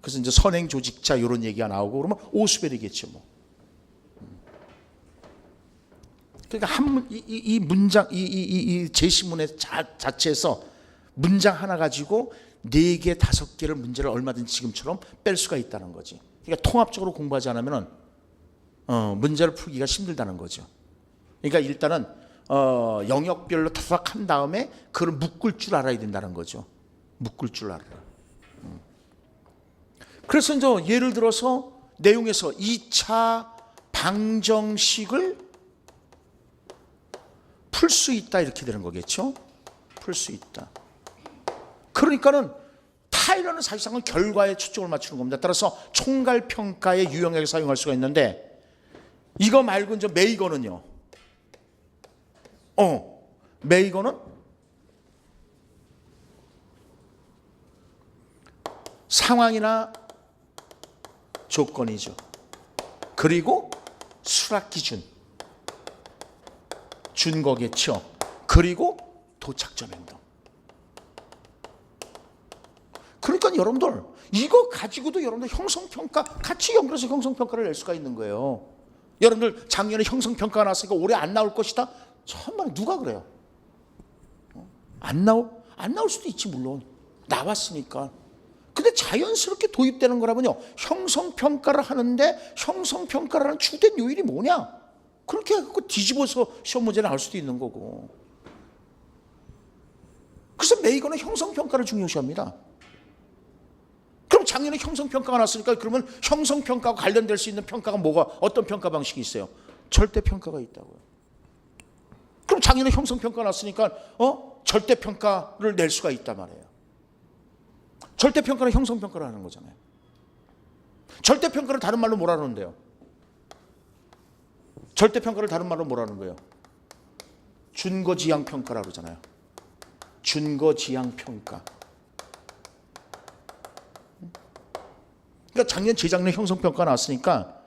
그래서 이제 선행 조직자 이런 얘기가 나오고 그러면 오수벨이겠죠 뭐. 그러니까 이 문장 이 제시문의 자체에서 문장 하나 가지고 4개, 5개를 문제를 얼마든지 지금처럼 뺄 수가 있다는 거지. 그러니까 통합적으로 공부하지 않으면 문제를 풀기가 힘들다는 거죠. 그러니까 일단은 영역별로 타닥한 다음에 그걸 묶을 줄 알아야 된다는 거죠. 묶을 줄 알아요. 그래서 이제 예를 들어서 내용에서 2차 방정식을 풀 수 있다 이렇게 되는 거겠죠. 풀 수 있다. 그러니까는 타일러는 사실상은 결과에 초점을 맞추는 겁니다. 따라서 총괄 평가의 유형하게 사용할 수가 있는데 이거 말고 이제 메이거는요. 메이거는 상황이나 조건이죠. 그리고 수락 기준 준 거겠죠. 그리고 도착점 행동. 그러니까 여러분들 이거 가지고도 여러분들 형성평가 같이 연결해서 형성평가를 낼 수가 있는 거예요. 여러분들 작년에 형성평가가 나왔으니까 올해 안 나올 것이다. 정말 누가 그래요? 안 나올 수도 있지 물론. 나왔으니까. 근데 자연스럽게 도입되는 거라면요. 형성평가를 하는데 형성평가를 하는 주된 요일이 뭐냐? 그렇게 해갖고 뒤집어서 시험 문제 나올 수도 있는 거고. 그래서 메이거는 형성평가를 중요시합니다. 그럼 작년에 형성평가가 났으니까 그러면 형성평가와 관련될 수 있는 평가가 뭐가 어떤 평가 방식이 있어요? 절대평가가 있다고요. 그럼 작년에 형성평가가 났으니까 절대평가를 낼 수가 있단 말이에요. 절대평가는 형성평가를 하는 거잖아요. 절대평가를 다른 말로 뭐라 그러는데요? 절대평가를 다른 말로 뭐라는 거예요? 준거지향평가라고 그러잖아요. 준거지향평가. 그러니까 작년, 재작년 형성평가 나왔으니까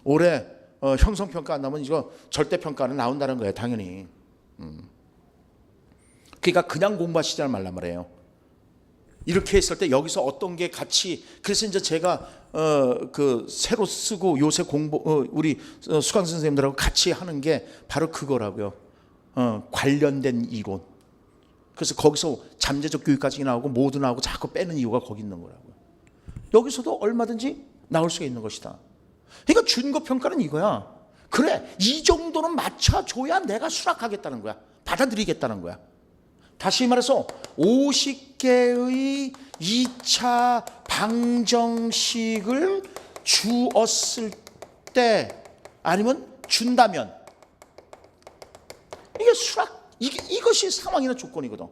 올해 형성평가 안 나오면 이거 절대평가는 나온다는 거예요. 당연히. 그러니까 그냥 공부하시지 말란 말이에요. 이렇게 했을 때 여기서 어떤 게 같이, 그래서 이제 제가 그 새로 쓰고 요새 우리 수강 선생님들하고 같이 하는 게 바로 그거라고요. 관련된 이론. 그래서 거기서 잠재적 교육까지 나오고 모두 나오고 자꾸 빼는 이유가 거기 있는 거라고요. 여기서도 얼마든지 나올 수가 있는 것이다. 그러니까 준거평가는 이거야. 그래, 이 정도는 맞춰줘야 내가 수락하겠다는 거야. 받아들이겠다는 거야. 다시 말해서 50개의 2차 방정식을 주었을 때, 아니면 준다면, 이게 수락, 이것이 상황이나 조건이거든.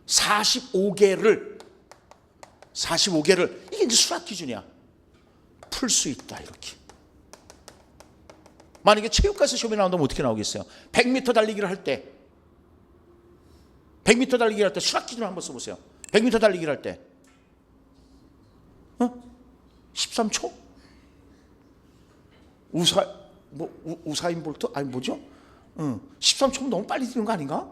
45개를 이게 이제 수락 기준이야. 풀 수 있다, 이렇게. 만약에 체육과에서 시험이 나온다면 어떻게 나오겠어요? 100m 달리기를 할 때, 100m 달리기를 할 때 수락 기준을 한번 써보세요. 100m 달리기를 할 때 13초? 우사인 볼트? 아니 뭐죠? 13초면 너무 빨리 뛰는 거 아닌가?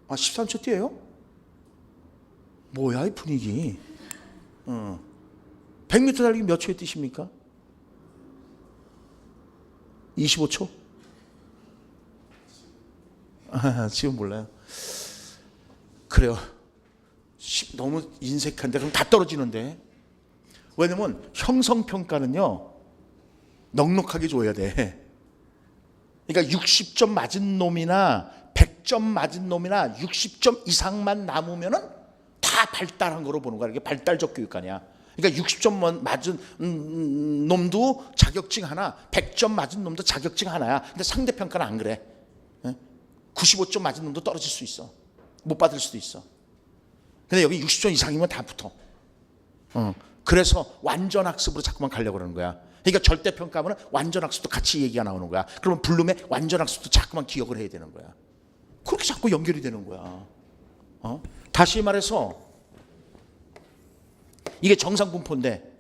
13초 뛰어요? 뭐야 이 분위기. 100m 달리기 몇 초에 뛰십니까? 25초? 지금 몰라요. 그래요. 너무 인색한데 그럼 다 떨어지는데. 왜냐면 형성평가는요 넉넉하게 줘야 돼. 그러니까 60점 맞은 놈이나 100점 맞은 놈이나 60점 이상만 남으면은 다 발달한 거로 보는 거야. 이게 발달적 교육과냐. 그러니까 60점 맞은 놈도 자격증 하나, 100점 맞은 놈도 자격증 하나야. 근데 상대평가는 안 그래. 95점 맞은 놈도 떨어질 수 있어. 못 받을 수도 있어. 근데 여기 60점 이상이면 다 붙어. 그래서 완전학습으로 자꾸만 가려고 그러는 거야. 그러니까 절대평가하면 완전학습도 같이 얘기가 나오는 거야. 그러면 블룸의 완전학습도 자꾸만 기억을 해야 되는 거야. 그렇게 자꾸 연결이 되는 거야. 다시 말해서 이게 정상분포인데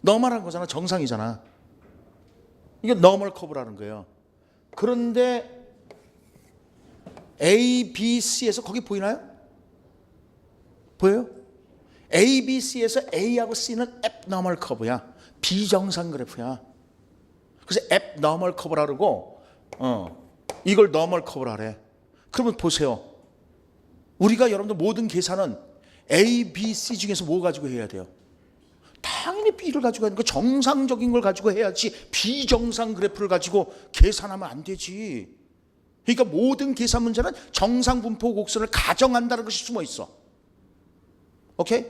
너멀한 거잖아. 정상이잖아. 이게 너멀 커브라는 거예요. 그런데 A, B, C에서 거기 보이나요? 보여요? A, B, C에서 A하고 C는 abnormal 커브야. 비정상 그래프야. 그래서 abnormal 커브라 그러고 이걸 normal 커브라 그래. 그러면 보세요. 우리가 여러분들 모든 계산은 A, B, C 중에서 뭐 가지고 해야 돼요? 당연히 B를 가지고 하는 거, 정상적인 걸 가지고 해야지. 비정상 그래프를 가지고 계산하면 안 되지. 그러니까 모든 계산 문제는 정상 분포 곡선을 가정한다는 것이 숨어 있어. 오케이?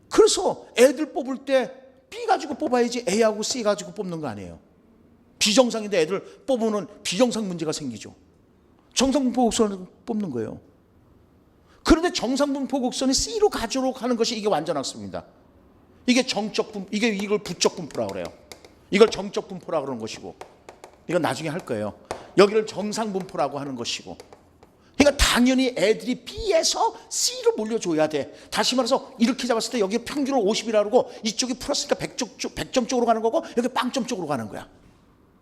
그래서 애들 뽑을 때 B 가지고 뽑아야지 A하고 C 가지고 뽑는 거 아니에요. 비정상인데 애들 뽑으면 비정상 문제가 생기죠. 정상 분포 곡선을 뽑는 거예요. 그런데 정상 분포 곡선이 C로 가도록 하는 것이 이게 완전학습입니다. 이게 정적 분포, 이걸 부적 분포라고 그래요. 이걸 정적 분포라고 그러는 것이고, 이건 나중에 할 거예요. 여기를 정상 분포라고 하는 것이고. 그러니까 당연히 애들이 B에서 C로 몰려줘야 돼. 다시 말해서 이렇게 잡았을 때 여기 평균을 50이라고 그러고 이쪽이 플러스니까 100점 쪽으로 가는 거고 여기 빵점 쪽으로 가는 거야.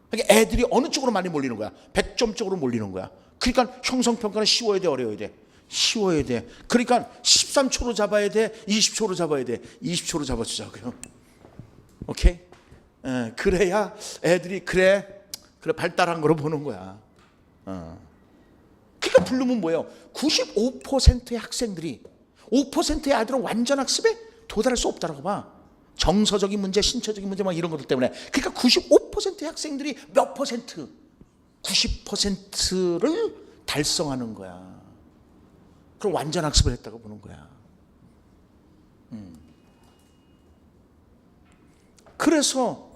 그러니까 애들이 어느 쪽으로 많이 몰리는 거야? 100점 쪽으로 몰리는 거야. 그러니까 형성평가는 쉬워야 돼, 어려워야 돼? 쉬워야 돼. 그러니까 13초로 잡아야 돼, 20초로 잡아야 돼. 20초로 잡아주자고요. 오케이? 그래야 애들이 그래 발달한 거로 보는 거야. 그러니까 블룸은 뭐예요? 95%의 학생들이 5%의 아이들은 완전 학습에 도달할 수 없다라고 봐. 정서적인 문제, 신체적인 문제 막 이런 것들 때문에. 그러니까 95%의 학생들이 몇 퍼센트? 90%를 달성하는 거야. 그럼 완전 학습을 했다고 보는 거야. 그래서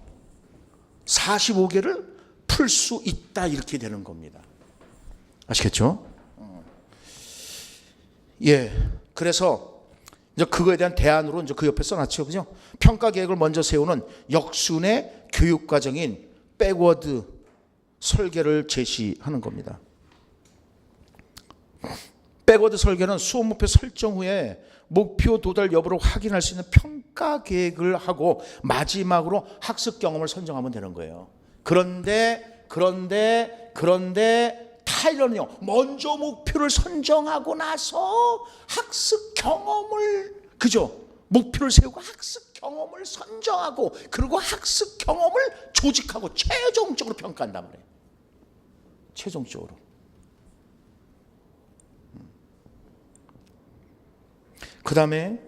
45개를 풀 수 있다 이렇게 되는 겁니다. 아시겠죠? 예. 그래서 이제 그거에 대한 대안으로 이제 그 옆에 써놨죠, 그죠? 평가 계획을 먼저 세우는 역순의 교육 과정인 백워드 설계를 제시하는 겁니다. 백워드 설계는 수업 목표 설정 후에 목표 도달 여부를 확인할 수 있는 평가 계획을 하고 마지막으로 학습 경험을 선정하면 되는 거예요. 그런데 파일런은요, 먼저 목표를 선정하고 나서 학습 경험을, 그죠? 목표를 세우고 학습 경험을 선정하고, 그리고 학습 경험을 조직하고 최종적으로 평가한단 말이에요. 최종적으로. 그 다음에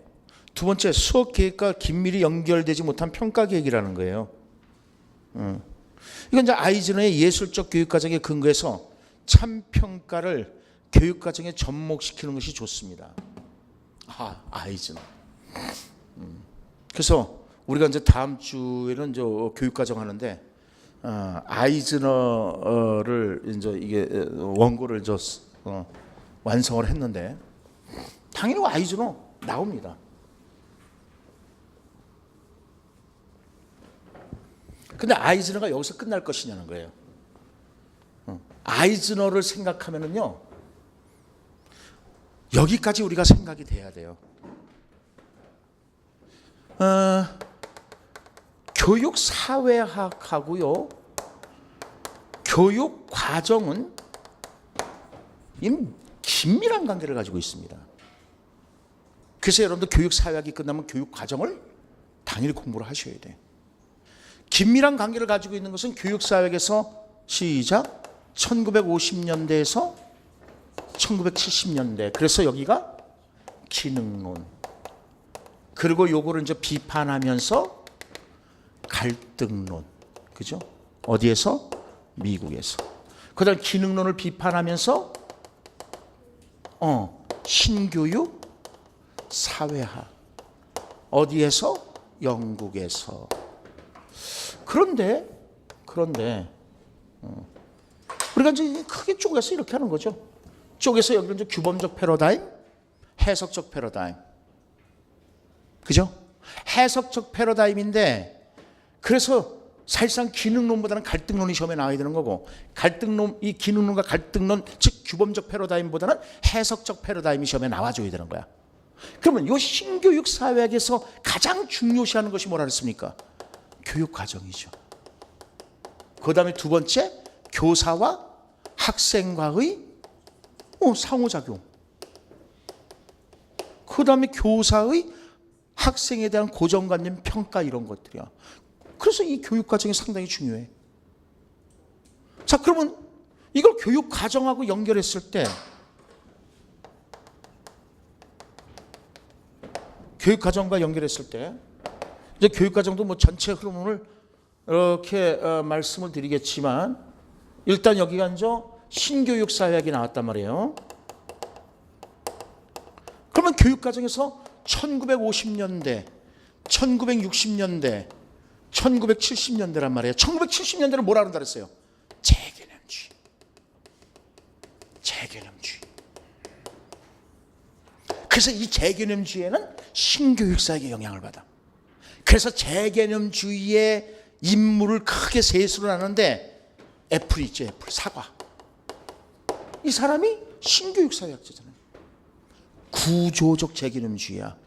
두 번째, 수업 계획과 긴밀히 연결되지 못한 평가 계획이라는 거예요. 이건 이제 아이즈너의 예술적 교육과정에 근거해서 참평가를 교육과정에 접목시키는 것이 좋습니다. 아이즈너. 그래서 우리가 이제 다음 주에는 이제 교육과정 하는데, 아이즈너를 이제 이게 원고를 이제 완성을 했는데, 당연히 아이즈너 나옵니다. 근데 아이즈너가 여기서 끝날 것이냐는 거예요. 아이즈너를 생각하면은요, 여기까지 우리가 생각이 돼야 돼요. 교육 사회학하고요, 교육 과정은 긴밀한 관계를 가지고 있습니다. 그래서 여러분들 교육 사회학이 끝나면 교육 과정을 당연히 공부를 하셔야 돼요. 긴밀한 관계를 가지고 있는 것은 교육사회학에서 시작 1950년대에서 1970년대, 그래서 여기가 기능론, 그리고 요거를 이제 비판하면서 갈등론, 그죠? 어디에서? 미국에서. 그다음 기능론을 비판하면서 신교육 사회학, 어디에서? 영국에서. 그런데 우리가 이제 크게 쪼개서 이렇게 하는 거죠. 쪼개서 여기는 이제 규범적 패러다임, 해석적 패러다임, 그죠? 해석적 패러다임인데, 그래서 사실상 기능론보다는 갈등론이 시험에 나와야 되는 거고, 갈등론, 이 기능론과 갈등론, 즉 규범적 패러다임보다는 해석적 패러다임이 시험에 나와줘야 되는 거야. 그러면 이 신교육 사회학에서 가장 중요시하는 것이 뭐라 그랬습니까? 교육 과정이죠. 그 다음에 두 번째, 교사와 학생과의 상호작용. 그 다음에 교사의 학생에 대한 고정관념 평가, 이런 것들이야. 그래서 이 교육 과정이 상당히 중요해. 자, 그러면 이걸 교육 과정하고 연결했을 때, 교육 과정과 연결했을 때, 이제 교육 과정도 뭐 전체 흐름을 이렇게 말씀을 드리겠지만, 일단 여기가 이제 신교육 사회학이 나왔단 말이에요. 그러면 교육 과정에서 1950년대, 1960년대, 1970년대란 말이에요. 1970년대는 뭐라 그런다 그랬어요? 재개념주의. 재개념주의. 그래서 이 재개념주의에는 신교육 사회학의 영향을 받아. 그래서 재개념주의의 인물을 크게 셋으로 나누는데, 애플 있죠, 애플, 사과. 이 사람이 신교육 사회학자잖아요. 구조적 재개념주의야.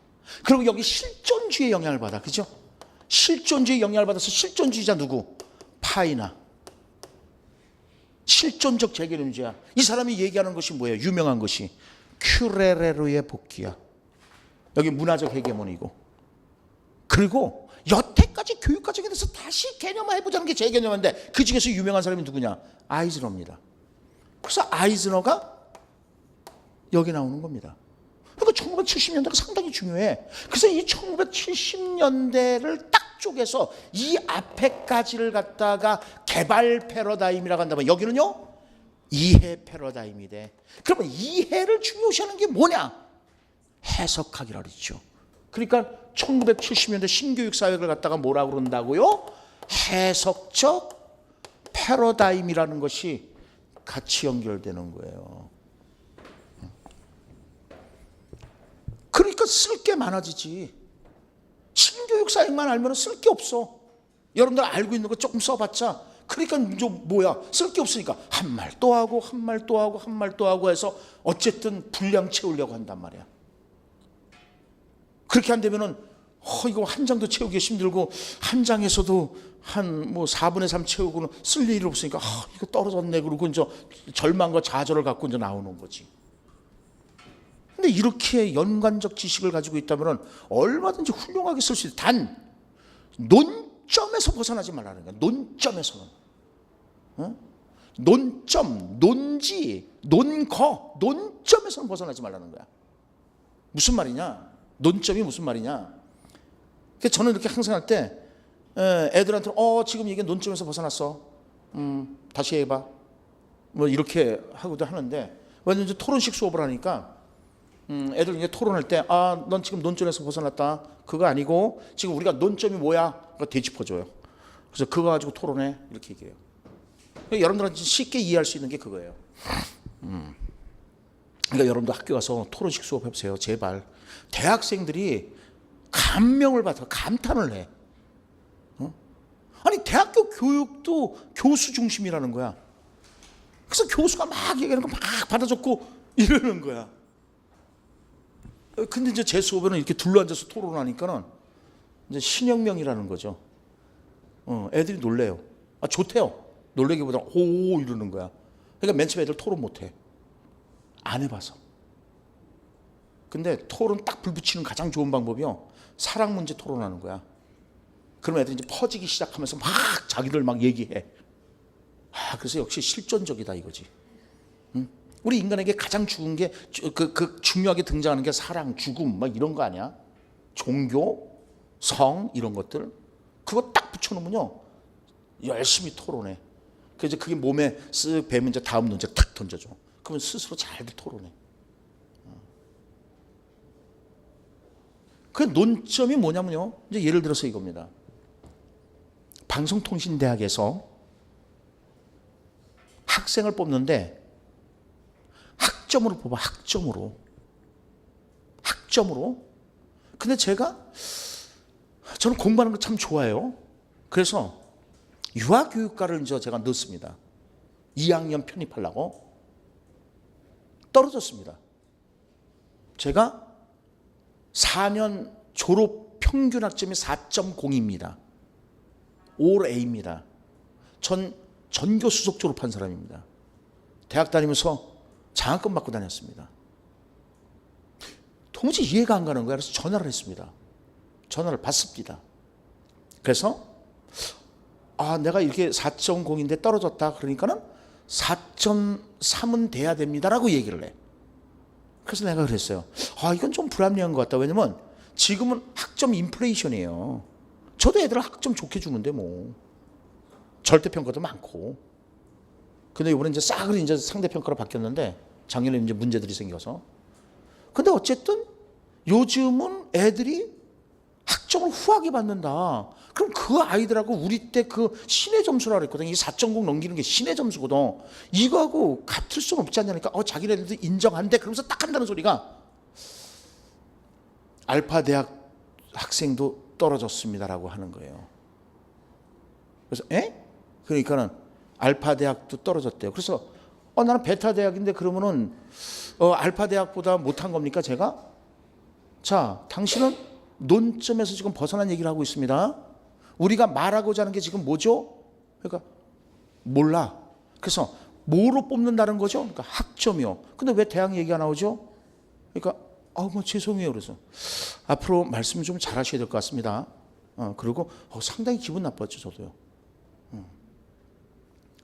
그리고 여기 실존주의의 영향을 받아, 그죠? 실존주의 영향을 받아서 실존주의자 누구? 파이나. 실존적 재개념주의야. 이 사람이 얘기하는 것이 뭐예요? 유명한 것이 큐레레로의 복귀야. 여기 문화적 헤게모니고. 그리고 여태까지 교육 과정에 대해서 다시 개념화해보자는 게 재개념인데, 그 중에서 유명한 사람이 누구냐? 아이즈너입니다. 그래서 아이즈너가 여기 나오는 겁니다. 그러니까 1970년대가 상당히 중요해. 그래서 이 1970년대를 딱 쪼개서 이 앞에까지를 갖다가 개발 패러다임이라고 한다면, 여기는요 이해 패러다임이 돼. 그러면 이해를 중요시하는 게 뭐냐? 해석하기라 그랬죠. 그러니까 1970년대 신교육 사회학을 갖다가 뭐라고 그런다고요? 해석적 패러다임이라는 것이 같이 연결되는 거예요. 그러니까 쓸 게 많아지지. 신교육 사회학만 알면 쓸 게 없어. 여러분들 알고 있는 거 조금 써봤자, 그러니까 뭐야, 쓸 게 없으니까 한 말 또 하고 한 말 또 하고 한 말 또 하고 해서 어쨌든 분량 채우려고 한단 말이야. 그렇게 안 되면은 이거 한 장도 채우기 힘들고 한 장에서도 한 뭐 4분의 3 채우고는 쓸 일이 없으니까 이거 떨어졌네. 그러고 이제 절망과 좌절을 갖고 이제 나오는 거지. 근데 이렇게 연관적 지식을 가지고 있다면 얼마든지 훌륭하게 쓸 수 있다. 단 논점에서 벗어나지 말라는 거야. 논점에서는. 논점, 논지, 논거, 논점에서는 벗어나지 말라는 거야. 무슨 말이냐? 논점이 무슨 말이냐? 그래서 저는 이렇게 항상 할 때 애들한테 지금 이게 논점에서 벗어났어. 다시 해봐. 뭐 이렇게 하고도 하는데, 왜냐면 이제 토론식 수업을 하니까 애들 이제 토론할 때 넌 지금 논점에서 벗어났다. 그거 아니고 지금 우리가 논점이 뭐야? 그거 되짚어줘요. 그래서 그거 가지고 토론해. 이렇게 얘기해요. 여러분들한테 쉽게 이해할 수 있는 게 그거예요. 그러니까 여러분도 학교 가서 토론식 수업 해보세요. 제발. 대학생들이 감명을 받아, 감탄을 해. 아니 대학교 교육도 교수 중심이라는 거야. 그래서 교수가 막 얘기하는 거 막 받아 적고 이러는 거야. 근데 이제 제 수업에는 이렇게 둘러앉아서 토론하니까는 이제 신혁명이라는 거죠. 애들이 놀래요. 좋대요. 놀래기보다 오 이러는 거야. 그러니까 맨 처음에 애들 토론 못해. 안 해봐서. 근데 토론 딱 불 붙이는 가장 좋은 방법이요. 사랑 문제 토론하는 거야. 그러면 애들이 이제 퍼지기 시작하면서 막 자기들 막 얘기해. 그래서 역시 실존적이다 이거지. 우리 인간에게 가장 죽은 게 중요하게 등장하는 게 사랑, 죽음 막 이런 거 아니야? 종교, 성 이런 것들. 그거 딱 붙여놓으면요 열심히 토론해. 그래서 그게 몸에 쓱 배면 이제 다음 문제 탁 던져줘. 그러면 스스로 잘들 토론해. 그 논점이 뭐냐면요. 이제 예를 들어서 이겁니다. 방송통신대학에서 학생을 뽑는데 학점으로 뽑아. 학점으로. 근데 저는 공부하는 거 참 좋아해요. 그래서 유아교육과를 이제 제가 넣었습니다. 2학년 편입하려고. 떨어졌습니다. 제가 4년 졸업 평균 학점이 4.0입니다. 올 A입니다. 전 전교 수석 졸업한 사람입니다. 대학 다니면서 장학금 받고 다녔습니다. 도무지 이해가 안 가는 거야. 그래서 전화를 했습니다. 전화를 받습니다. 그래서 내가 이렇게 4.0인데 떨어졌다. 그러니까는 4.3은 돼야 됩니다라고 얘기를 해. 그래서 내가 그랬어요. 이건 좀 불합리한 것 같다. 왜냐면 지금은 학점 인플레이션이에요. 저도 애들 학점 좋게 주는데 뭐 절대평가도 많고. 근데 이번에 이제 싸그리 이제 상대평가로 바뀌었는데 작년에 이제 문제들이 생겨서. 근데 어쨌든 요즘은 애들이 학점을 후하게 받는다. 그럼 그 아이들하고 우리 때 그 신의 점수라 그랬거든. 이 4.0 넘기는 게 신의 점수거든. 이거하고 같을 수는 없지 않냐니까. 자기네들도 인정한대. 그러면서 딱 한다는 소리가 알파 대학 학생도 떨어졌습니다라고 하는 거예요. 그래서 그러니까는 알파 대학도 떨어졌대요. 그래서 나는 베타 대학인데 그러면은 알파 대학보다 못한 겁니까 제가? 자, 당신은 논점에서 지금 벗어난 얘기를 하고 있습니다. 우리가 말하고자 하는 게 지금 뭐죠? 그러니까 몰라. 그래서 뭐로 뽑는다는 거죠? 그러니까 학점이요. 근데 왜 대학 얘기가 나오죠? 그러니까 뭐 죄송해요. 그래서 앞으로 말씀 좀 잘하셔야 될 것 같습니다. 그리고 상당히 기분 나빴죠 저도요.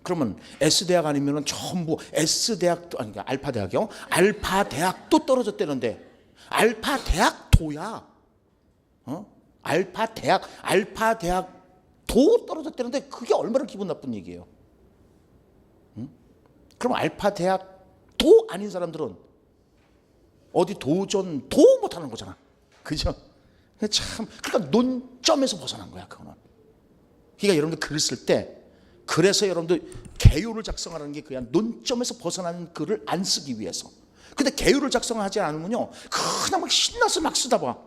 그러면 S대학 아니면은 전부 S대학도 아니 알파 대학이요. 알파 대학도 떨어졌다는데 알파 대학도야. 알파 대학도 떨어졌다는데 그게 얼마나 기분 나쁜 얘기예요. 그럼 알파 대학도 아닌 사람들은 어디 도전도 못하는 거잖아. 그죠? 참 그러니까 논점에서 벗어난 거야 그거는. 그러니까 여러분들 글을 쓸 때 그래서 여러분들 개요를 작성하는 게 그냥 논점에서 벗어난 글을 안 쓰기 위해서. 근데 개요를 작성하지 않으면요 그냥 막 신나서 막 쓰다 봐.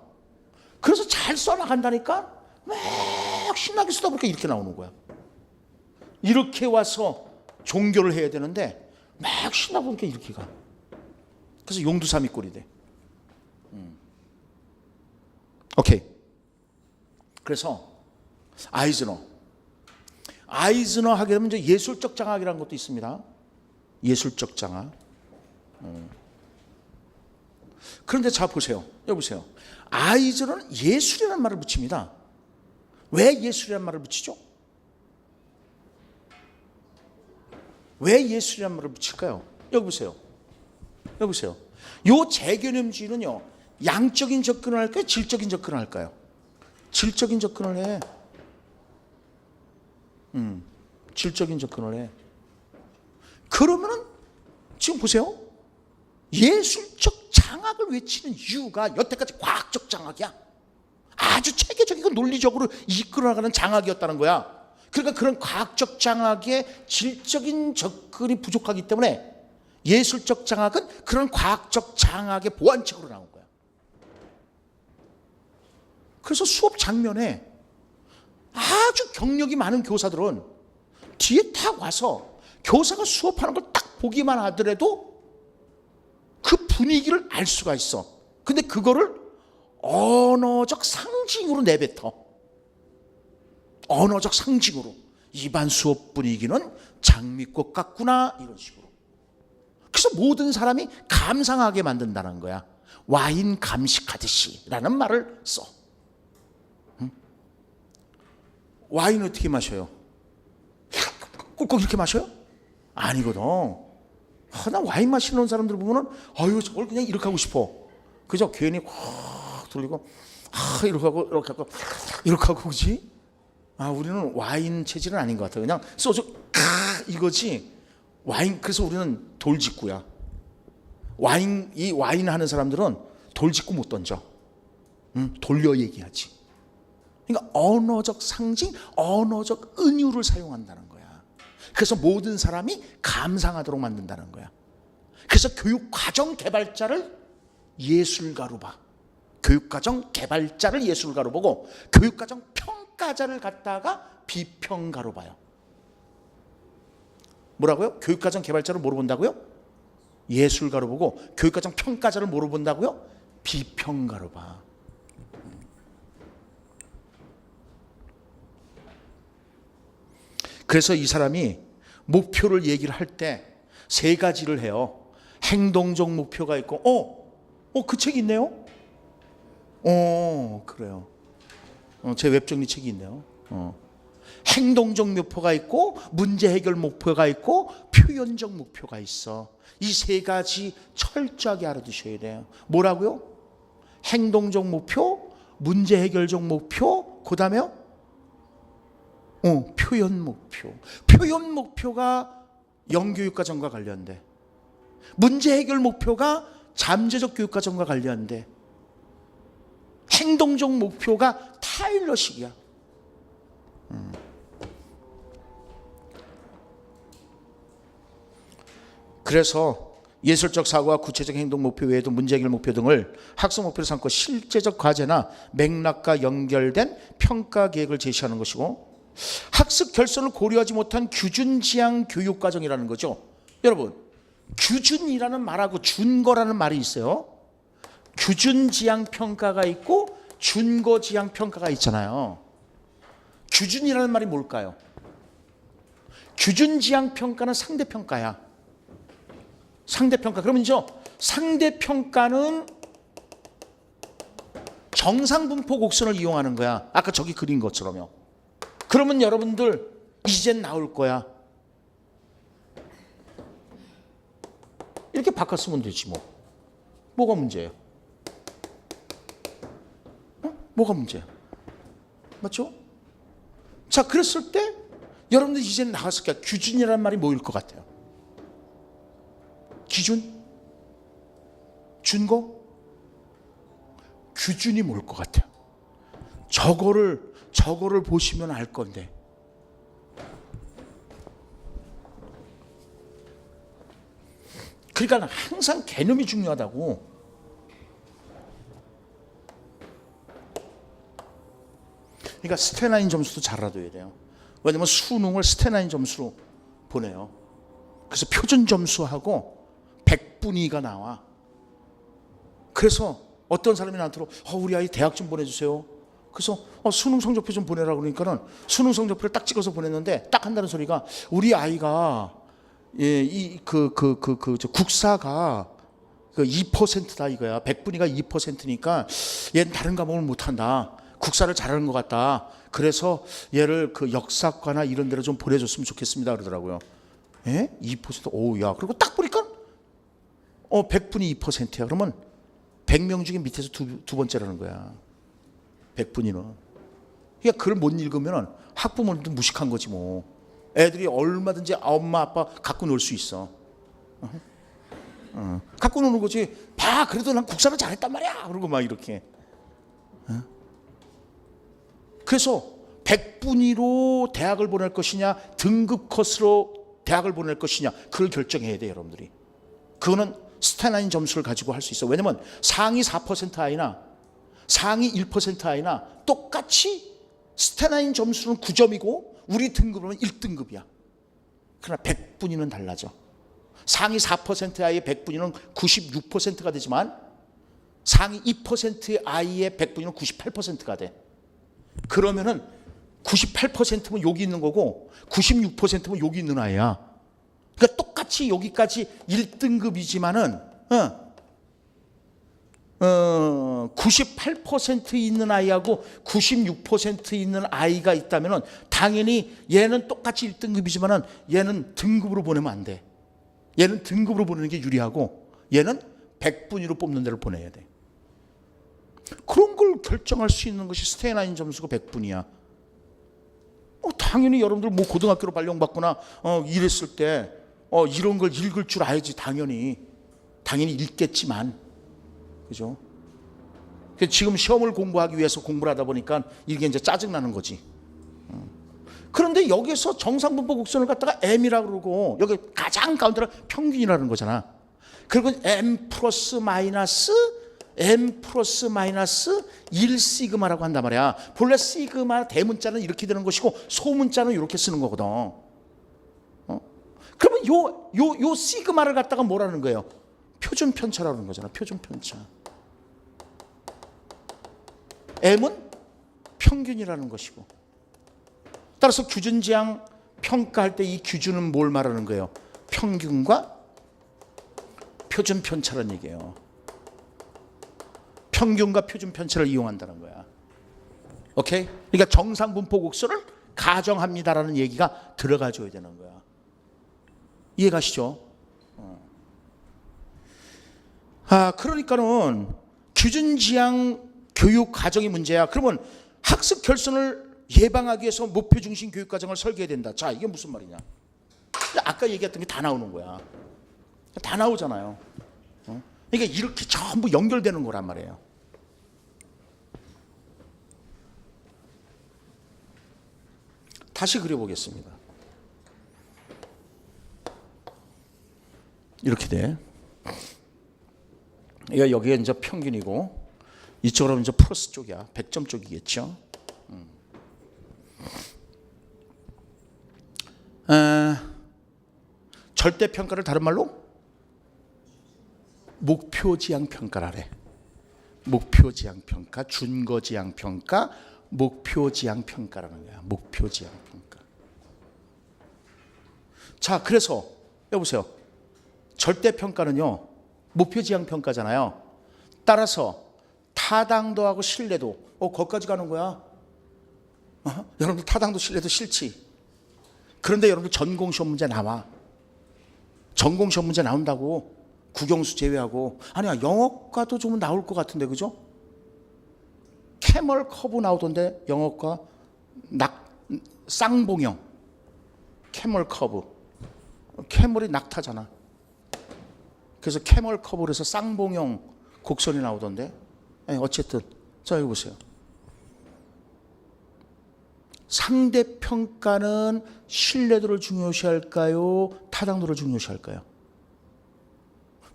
그래서 잘 써나간다니까 막 신나게 쓰다 보니까 이렇게 나오는 거야. 이렇게 와서 종교를 해야 되는데 막 신나 보니까 이렇게 가. 그래서 용두사미 꼴이 돼. 오케이. 그래서 아이즈너 하게 되면 이제 예술적 장학이라는 것도 있습니다. 예술적 장학. 그런데 자 보세요. 여기 보세요. 아이즈너는 예술이라는 말을 붙입니다. 왜 예술이라는 말을 붙이죠? 왜 예술이라는 말을 붙일까요? 여기 보세요. 여기 보세요. 요 재개념주의는요, 양적인 접근을 할까요? 질적인 접근을 할까요? 질적인 접근을 해. 질적인 접근을 해. 그러면은 지금 보세요. 예술적 장학을 외치는 이유가 여태까지 과학적 장학이야. 아주 체계적이고 논리적으로 이끌어나가는 장학이었다는 거야. 그러니까 그런 과학적 장학에 질적인 접근이 부족하기 때문에 예술적 장학은 그런 과학적 장학의 보완책으로 나온 거야. 그래서 수업 장면에 아주 경력이 많은 교사들은 뒤에 딱 와서 교사가 수업하는 걸 딱 보기만 하더라도 그 분위기를 알 수가 있어. 근데 그거를 언어적 상징으로 내뱉어. 언어적 상징으로. 이반 수업 분위기는 장미꽃 같구나, 이런 식으로. 그래서 모든 사람이 감상하게 만든다는 거야. 와인 감식하듯이 라는 말을 써. 와인 어떻게 마셔요? 꿀꺽 이렇게 마셔요? 아니거든. 나 와인 마시는 사람들 보면은 아유 저걸 그냥 이렇게 하고 싶어. 그죠? 괜히 확 돌리고 이렇게 하고 그지? 우리는 와인 체질은 아닌 것 같아. 그냥 소주 이거지. 와인. 그래서 우리는 돌직구야. 이 와인 하는 사람들은 돌직구 못 던져. 돌려 얘기하지. 그러니까 언어적 상징, 언어적 은유를 사용한다는 거야. 그래서 모든 사람이 감상하도록 만든다는 거야. 그래서 교육과정 개발자를 예술가로 봐. 교육과정 개발자를 예술가로 보고 교육과정 평가자를 갖다가 비평가로 봐요. 뭐라고요? 교육과정 개발자를 뭐로 본다고요? 예술가로 보고 교육과정 평가자를 뭐로 본다고요? 비평가로 봐. 그래서 이 사람이 목표를 얘기를 할 때 세 가지를 해요. 행동적 목표가 있고, 그 책이 있네요. 그래요. 제 웹정리 책이 있네요. 행동적 목표가 있고, 문제 해결 목표가 있고, 표현적 목표가 있어. 이 세 가지 철저하게 알아두셔야 돼요. 뭐라고요? 행동적 목표, 문제 해결적 목표, 그 다음에요? 표현 목표. 표현 목표가 영교육과정과 관련돼. 문제 해결 목표가 잠재적 교육과정과 관련돼. 행동적 목표가 타일러식이야. 그래서 예술적 사고와 구체적 행동 목표 외에도 문제 해결 목표 등을 학습 목표로 삼고 실제적 과제나 맥락과 연결된 평가 계획을 제시하는 것이고, 학습 결손을 고려하지 못한 규준지향 교육과정이라는 거죠. 여러분, 규준이라는 말하고 준거라는 말이 있어요. 규준지향 평가가 있고 준거지향 평가가 있잖아요. 규준이라는 말이 뭘까요? 규준지향 평가는 상대평가야. 상대평가. 그러면 상대평가는 정상분포 곡선을 이용하는 거야. 아까 저기 그린 것처럼요. 그러면 여러분들 이젠 나올 거야. 이렇게 바꿨으면 되지 뭐. 뭐가 문제예요? 뭐가 문제야? 맞죠? 자, 그랬을 때 여러분들 이젠 나왔을 거야. 규준이라는 말이 뭐일 것 같아요? 기준? 준거? 규준이 뭘 것 같아요? 저거를 보시면 알 건데. 그러니까 항상 개념이 중요하다고. 그러니까 스테나인 점수도 잘 알아둬야 돼요. 왜냐면 수능을 스테나인 점수로 보내요. 그래서 표준 점수하고 100분위가 나와. 그래서 어떤 사람이 나한테 우리 아이 대학 좀 보내주세요. 그래서 수능 성적표 좀 보내라 그러니까는 수능 성적표를 딱 찍어서 보냈는데 딱 한다는 소리가 우리 아이가 국사가 2%다 이거야. 100분위가 2%니까 얘는 다른 과목을 못한다. 국사를 잘하는 것 같다. 그래서 얘를 그 역사과나 이런 데로 좀 보내줬으면 좋겠습니다 그러더라고요. 2%? 오우, 야. 그리고 딱 보니까 100분이 2%야. 그러면 100명 중에 밑에서 두 번째라는 거야. 100분위는. 그러니까 글을 못 읽으면 학부모님도 무식한 거지 뭐. 애들이 얼마든지 엄마 아빠 갖고 놀 수 있어. 갖고 노는 거지. 봐, 그래도 난 국사를 잘했단 말이야. 그러고 막 이렇게. 그래서 100분위로 대학을 보낼 것이냐, 등급 컷으로 대학을 보낼 것이냐, 그걸 결정해야 돼, 여러분들이. 그거는 스테나인 점수를 가지고 할 수 있어. 왜냐면 상위 4% 아이나 상위 1% 아이나 똑같이 스테나인 점수는 9점이고 우리 등급은 1등급이야. 그러나 100분위는 달라져. 상위 4% 아이의 100분위는 96%가 되지만 상위 2%의 아이의 100분위는 98%가 돼. 그러면은 98%면 여기 있는 거고 96%면 여기 있는 아이야. 그러니까 똑같이 여기까지 1등급이지만은 98% 있는 아이하고 96% 있는 아이가 있다면은 당연히 얘는 똑같이 1등급이지만은 얘는 등급으로 보내면 안 돼. 얘는 등급으로 보내는 게 유리하고 얘는 100분위로 뽑는 데를 보내야 돼. 그런 걸 결정할 수 있는 것이 스테이나인 점수가 100분이야. 당연히 여러분들 뭐 고등학교로 발령받거나 이랬을 때 이런 걸 읽을 줄 알지. 당연히 읽겠지만, 그죠? 지금 시험을 공부하기 위해서 공부를 하다 보니까 이게 이제 짜증나는 거지. 그런데 여기서 정상분포 곡선을 갖다가 M이라고 그러고 여기 가장 가운데가 평균이라는 거잖아. 그리고 M 플러스 마이너스 1 시그마라고 한단 말이야. 본래 시그마 대문자는 이렇게 되는 것이고 소문자는 이렇게 쓰는 거거든. 그러면 요 시그마를 갖다가 뭐라는 거예요? 표준 편차라는 거잖아. 표준 편차. M은 평균이라는 것이고. 따라서 규준지향 평가할 때 이 규준은 뭘 말하는 거예요? 평균과 표준 편차라는 얘기예요. 평균과 표준 편차를 이용한다는 거야. 오케이? 그러니까 정상 분포 곡선을 가정합니다라는 얘기가 들어가줘야 되는 거야. 이해가시죠? 그러니까는 규준지향 교육 과정이 문제야. 그러면 학습 결손을 예방하기 위해서 목표 중심 교육 과정을 설계해야 된다. 자, 이게 무슨 말이냐? 아까 얘기했던 게 다 나오는 거야. 다 나오잖아요. 그러니까 이렇게 전부 연결되는 거란 말이에요. 다시 그려보겠습니다. 이렇게 돼. 그러니까 여기가 이제 평균이고 이쪽으로 이제 플러스 쪽이야. 100점 쪽이겠죠. 절대평가를 다른 말로 목표지향평가라래. 목표지향평가, 준거지향평가, 목표지향평가라는 거야. 목표지향평가. 자, 그래서 여보세요. 절대평가는요, 목표지향평가잖아요. 따라서 타당도하고 신뢰도, 거기까지 가는 거야. 여러분들 타당도, 신뢰도 싫지. 그런데 여러분들 전공시험 문제 나와. 전공시험 문제 나온다고. 국영수 제외하고. 아니야, 영어과도 좀 나올 것 같은데, 그죠? 캐멀 커브 나오던데, 영어과. 쌍봉형. 캐멀 커브. 캐멀이 낙타잖아. 그래서 캐멀 커브로 해서 쌍봉형 곡선이 나오던데. 어쨌든 자, 여기 보세요. 상대평가는 신뢰도를 중요시할까요? 타당도를 중요시할까요?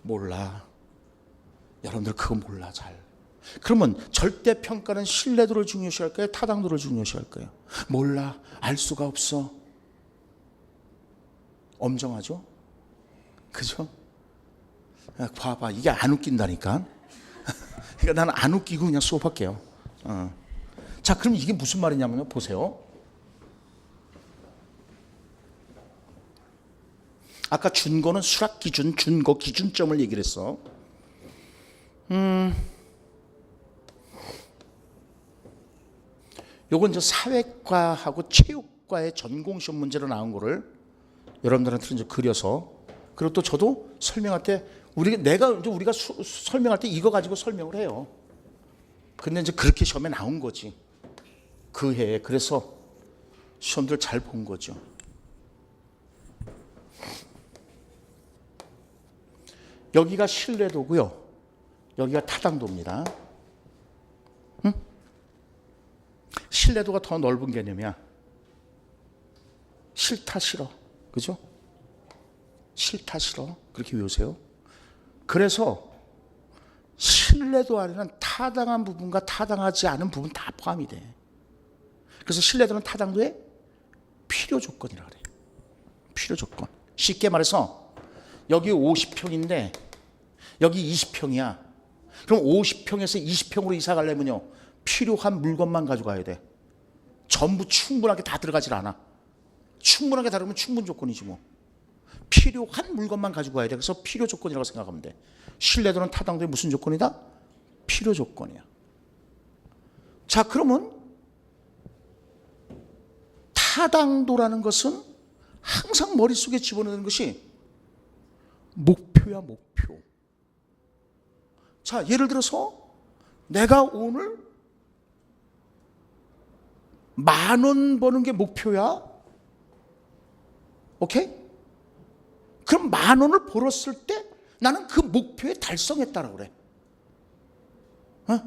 몰라. 여러분들 그거 몰라 잘. 그러면 절대평가는 신뢰도를 중요시할까요? 타당도를 중요시할까요? 몰라. 알 수가 없어. 엄정하죠? 그죠? 봐봐. 이게 안 웃긴다니까. 그러니까 나는 안 웃기고 그냥 수업할게요. 자, 그럼 이게 무슨 말이냐면요. 보세요. 아까 준거는 수락 기준, 준거 기준점을 얘기를 했어. 요건 이제 사회과하고 체육과의 전공 시험 문제로 나온 거를 여러분들한테 이제 그려서, 그리고 또 저도 설명할 때 우리가 설명할 때 이거 가지고 설명을 해요. 근데 이제 그렇게 시험에 나온 거지. 그 해에. 그래서 시험들 잘 본 거죠. 여기가 신뢰도고요. 여기가 타당도입니다. 응? 신뢰도가 더 넓은 개념이야. 싫다 싫어. 그죠? 싫다 싫어. 그렇게 외우세요. 그래서 신뢰도 안에는 타당한 부분과 타당하지 않은 부분 다 포함이 돼. 그래서 신뢰도는 타당도의 필요 조건이라고 그래. 필요 조건. 쉽게 말해서 여기 50평인데 여기 20평이야. 그럼 50평에서 20평으로 이사 가려면요, 필요한 물건만 가져가야 돼. 전부 충분하게 다 들어가질 않아. 충분하게 다르면 충분 조건이지 뭐. 필요한 물건만 가지고 가야 돼. 그래서 필요 조건이라고 생각하면 돼. 신뢰도는 타당도의 무슨 조건이다? 필요 조건이야. 자, 그러면 타당도라는 것은 항상 머릿속에 집어넣는 것이 목표야, 목표. 자, 예를 들어서 내가 오늘 10,000원 버는 게 목표야. 오케이? 그럼 10,000원을 벌었을 때 나는 그 목표에 달성했다라고 그래. 어?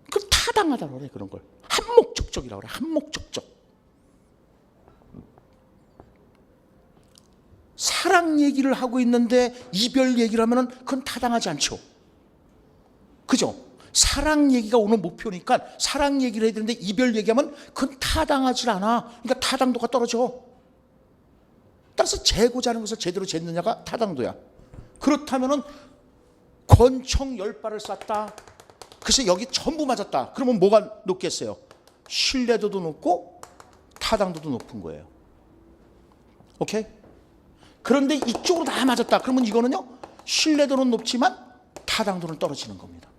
그럼 타당하다고 그래, 그런 걸. 한목적적이라고 그래, 한목적적. 사랑 얘기를 하고 있는데 이별 얘기를 하면은 그건 타당하지 않죠. 그죠? 사랑 얘기가 오늘 목표니까 사랑 얘기를 해야 되는데 이별 얘기하면 그건 타당하지 않아. 그러니까 타당도가 떨어져. 따라서 재고자 하는 것을 제대로 쟀느냐가 타당도야. 그렇다면은 권총 10발을 쐈다. 그래서 여기 전부 맞았다. 그러면 뭐가 높겠어요? 신뢰도도 높고 타당도도 높은 거예요. 오케이? 그런데 이쪽으로 다 맞았다. 그러면 이거는요, 신뢰도는 높지만 타당도는 떨어지는 겁니다.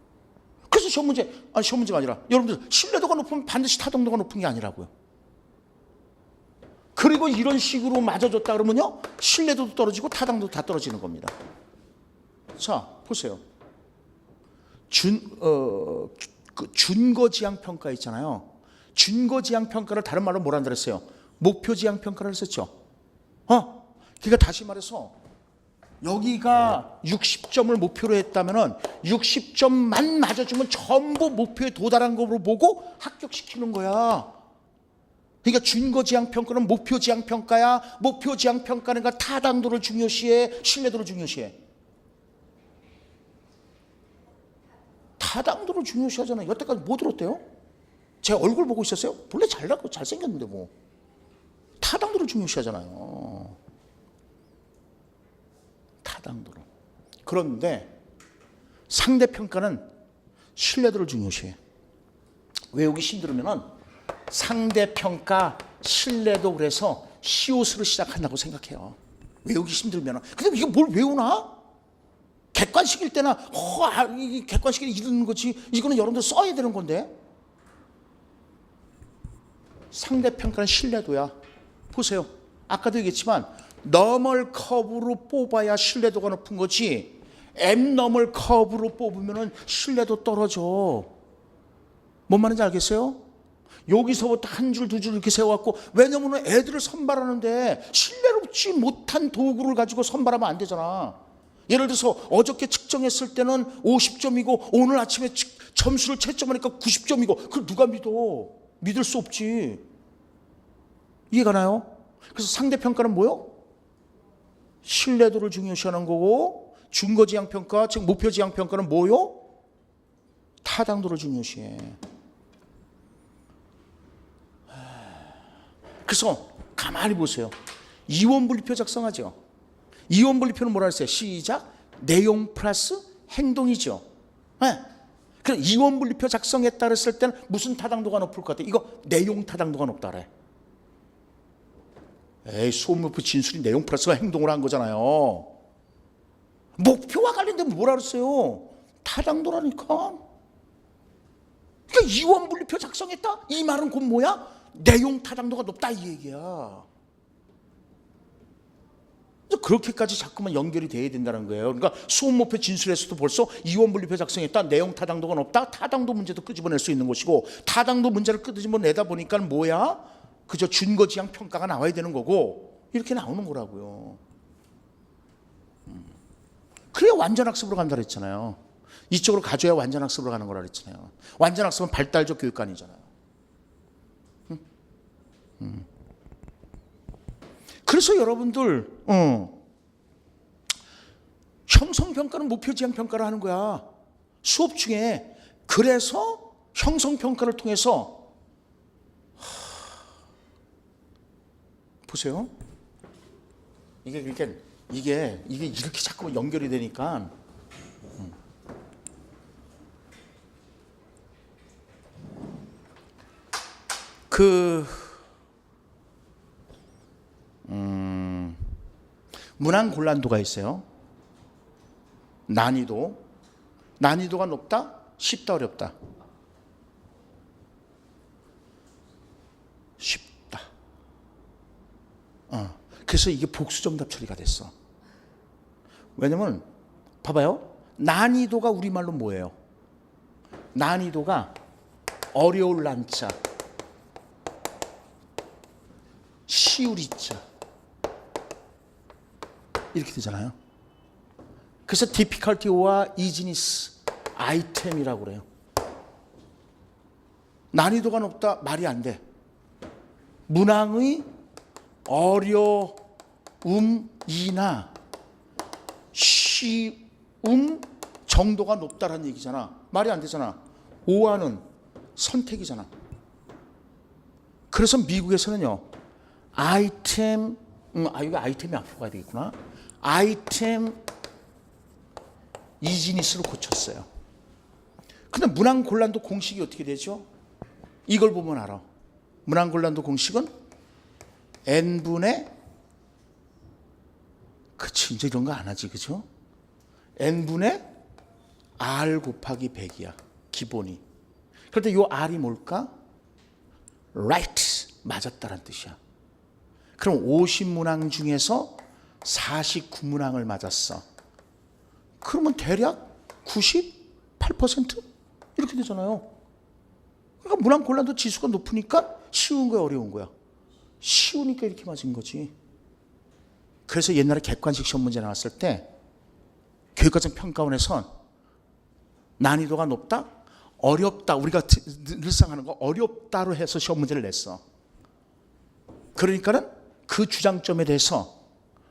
그래서 시험 문제가 아니라, 여러분들 신뢰도가 높으면 반드시 타당도가 높은 게 아니라고요. 그리고 이런 식으로 맞아줬다 그러면요, 신뢰도도 떨어지고 타당도도 다 떨어지는 겁니다. 자, 보세요. 준거지향평가 있잖아요. 준거지향평가를 다른 말로 뭐라 그랬어요? 목표지향평가를 했었죠. 그러니까 다시 말해서 여기가 60점을 목표로 했다면은 60점만 맞아주면 전부 목표에 도달한 거로 보고 합격시키는 거야. 그러니까 준거지향평가는 목표지향평가야. 목표지향평가는 타당도를 중요시해, 신뢰도를 중요시해. 타당도를 중요시하잖아요. 여태까지 뭐 들었대요? 제 얼굴 보고 있었어요? 본래 잘나고 잘생겼는데 뭐. 타당도를 중요시하잖아요. 타당도를. 그런데 상대평가는 신뢰도를 중요시해. 외우기 힘들으면은 상대평가, 신뢰도, 그래서 시옷으로 시작한다고 생각해요. 외우기 힘들면은. 근데 이게 뭘 외우나? 객관식일 때나 객관식이 이르는 거지. 이거는 여러분들 써야 되는 건데. 상대평가는 신뢰도야. 보세요. 아까도 얘기했지만 너멀 커브로 뽑아야 신뢰도가 높은 거지, 앱너멀 커브로 뽑으면 신뢰도 떨어져. 뭔 말인지 알겠어요? 여기서부터 한 줄 두 줄 이렇게 세워갖고, 왜냐면 애들을 선발하는데 신뢰롭지 못한 도구를 가지고 선발하면 안 되잖아. 예를 들어서 어저께 측정했을 때는 50점이고 오늘 아침에 점수를 채점하니까 90점이고 그걸 누가 믿어? 믿을 수 없지. 이해가 나요? 그래서 상대평가는 뭐요? 신뢰도를 중요시하는 거고, 준거지향평가, 즉 목표지향평가는 뭐요? 타당도를 중요시해. 그래서 가만히 보세요. 이원분리표 작성하죠. 이원분리표는 뭐라 했어요? 시작. 내용 플러스 행동이죠. 네. 그럼 이원분리표 작성했다 그랬을 때는 무슨 타당도가 높을 것 같아? 이거 내용 타당도가 높다 그래. 에이, 수업목표 진술이 내용 플러스가 행동을 한 거잖아요. 목표와 관련된 뭐라 그랬어요? 타당도라니까. 그러니까 이원분리표 작성했다? 이 말은 곧 뭐야? 내용 타당도가 높다 이 얘기야. 그렇게까지 자꾸만 연결이 돼야 된다는 거예요. 그러니까 수업목표 진술에서도 벌써 이원분리표 작성했다, 내용 타당도가 높다, 타당도 문제도 끄집어낼 수 있는 것이고, 타당도 문제를 끄집어내다 보니까 뭐야? 그저 준거지향 평가가 나와야 되는 거고, 이렇게 나오는 거라고요. 그래야 완전학습으로 간다 그랬잖아요. 이쪽으로 가줘야 완전학습으로 가는 거라 그랬잖아요. 완전학습은 발달적 교육관이잖아요. 그래서 여러분들 형성평가는 목표지향평가를 하는 거야. 수업 중에. 그래서 형성평가를 통해서 보세요. 이게 그러니까 이게 이렇게 자꾸 연결이 되니까 문항 곤란도가 있어요. 난이도가 높다, 쉽다, 어렵다. 쉽다. 그래서 이게 복수정답 처리가 됐어. 왜냐면 봐봐요. 난이도가 우리말로 뭐예요? 난이도가 어려울 난자, 쉬울 이자 이렇게 되잖아요. 그래서 difficulty와 easiness, 아이템이라고 그래요. 난이도가 높다 말이 안 돼. 문항의 어려움이나 쉬움 정도가 높다라는 얘기잖아. 말이 안 되잖아. 오하는 선택이잖아. 그래서 미국에서는요, 아이템, 이거 아이템이 앞으로 가야 되겠구나. 아이템 이지니스로 고쳤어요. 근데 문항 곤란도 공식이 어떻게 되죠? 이걸 보면 알아. 문항 곤란도 공식은 n분의, 그치, 이제 이런 거 안 하지, 그죠? n분의 r 곱하기 100이야, 기본이. 그런데 이 r이 뭘까? right, 맞았다는 뜻이야. 그럼 50문항 중에서 49문항을 맞았어. 그러면 대략 98% 이렇게 되잖아요. 그러니까 문항 곤란도 지수가 높으니까 쉬운 거야, 어려운 거야? 쉬우니까 이렇게 맞은 거지. 그래서 옛날에 객관식 시험 문제 나왔을 때 교육과정 평가원에선 난이도가 높다, 어렵다, 우리가 늘상 하는 거 어렵다로 해서 시험 문제를 냈어. 그러니까는 그 주장점에 대해서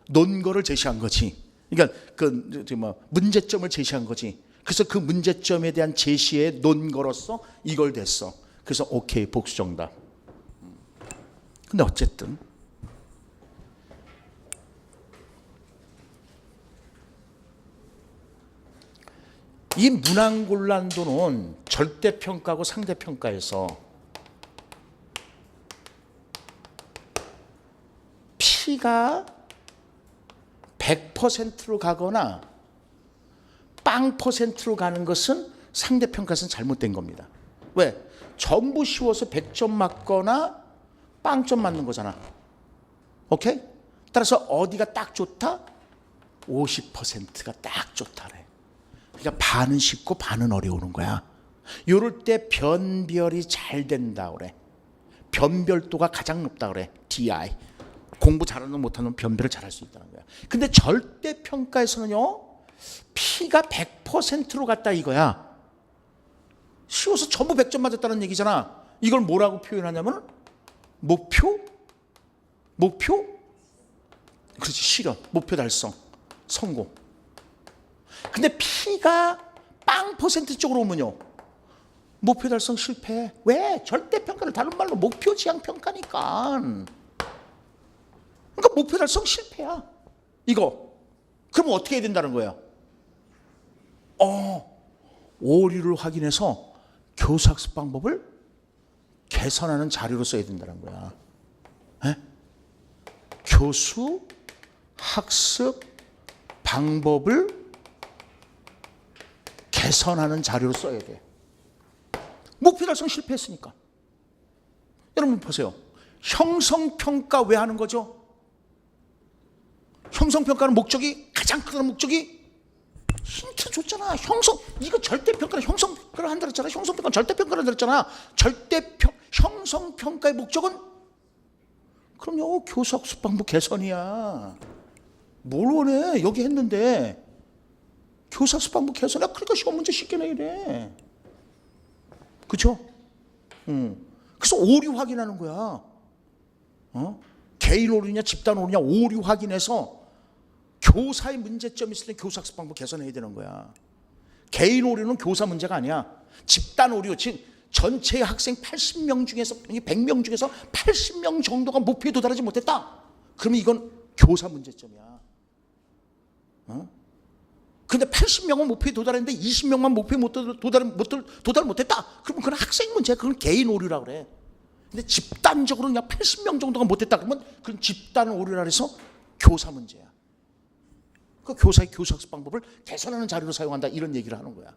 논거를 제시한 거지. 그러니까 문제점을 제시한 거지. 그래서 그 문제점에 대한 제시의 논거로서 이걸 냈어. 그래서 오케이, 복수정답. 근데 어쨌든 이 문항 곤란도는 절대평가하고 상대평가에서 P가 100%로 가거나 빵 %로 가는 것은 상대평가에서는 잘못된 겁니다. 왜? 전부 쉬워서 100점 맞거나 빵점 맞는 거잖아. 오케이? 따라서 어디가 딱 좋다? 50%가 딱 좋다래. 그러니까 반은 쉽고 반은 어려우는 거야. 이럴 때 변별이 잘 된다 그래. 변별도가 가장 높다 그래. DI. 공부 잘하는 못하는 변별을 잘할 수 있다는 거야. 근데 절대 평가에서는요, P가 100%로 갔다 이거야. 쉬워서 전부 100점 맞았다는 얘기잖아. 이걸 뭐라고 표현하냐면 목표, 그렇지, 실현, 목표 달성, 성공. 근데 P가 빵 % 쪽으로 오면요, 목표 달성 실패. 왜? 절대평가를 다른 말로 목표 지향 평가니까. 그러니까 목표 달성 실패야, 이거. 그러면 어떻게 해야 된다는 거야? 오류를 확인해서 교사 학습 방법을 개선하는 자료로 써야 된다는 거야. 에? 교수 학습 방법을 개선하는 자료로 써야 돼. 목표 달성 실패했으니까. 여러분 보세요. 형성평가 왜 하는 거죠? 형성평가는 목적이, 가장 큰 목적이 힌트 줬잖아. 이거 절대평가는 형성평가를 한다 그랬잖아. 형성평가는 절대평가를 한다 그랬잖아. 형성평가의 목적은 그럼요, 교수학습 방법 개선이야. 뭘 원해? 여기 했는데 교사학습 방법 개선이야. 그러니까 시험 문제 쉽게 내야 돼. 그렇죠? 그래서 오류 확인하는 거야. 개인 오류냐 집단 오류냐 오류 확인해서 교사의 문제점이 있을 때 교사학습 방법 개선해야 되는 거야. 개인 오류는 교사 문제가 아니야. 집단 오류, 즉 전체 학생 80명 중에서 100명 중에서 80명 정도가 목표에 도달하지 못했다. 그러면 이건 교사 문제점이야. 근데 80명은 목표에 도달했는데 20명만 목표에 도달 못했다. 그러면 그건 학생 문제야. 그건 개인 오류라고 그래. 근데 집단적으로 그냥 80명 정도가 못했다. 그러면 그건 집단 오류라 해서 교사 문제야. 그 교사의 교사학습 방법을 개선하는 자료로 사용한다. 이런 얘기를 하는 거야.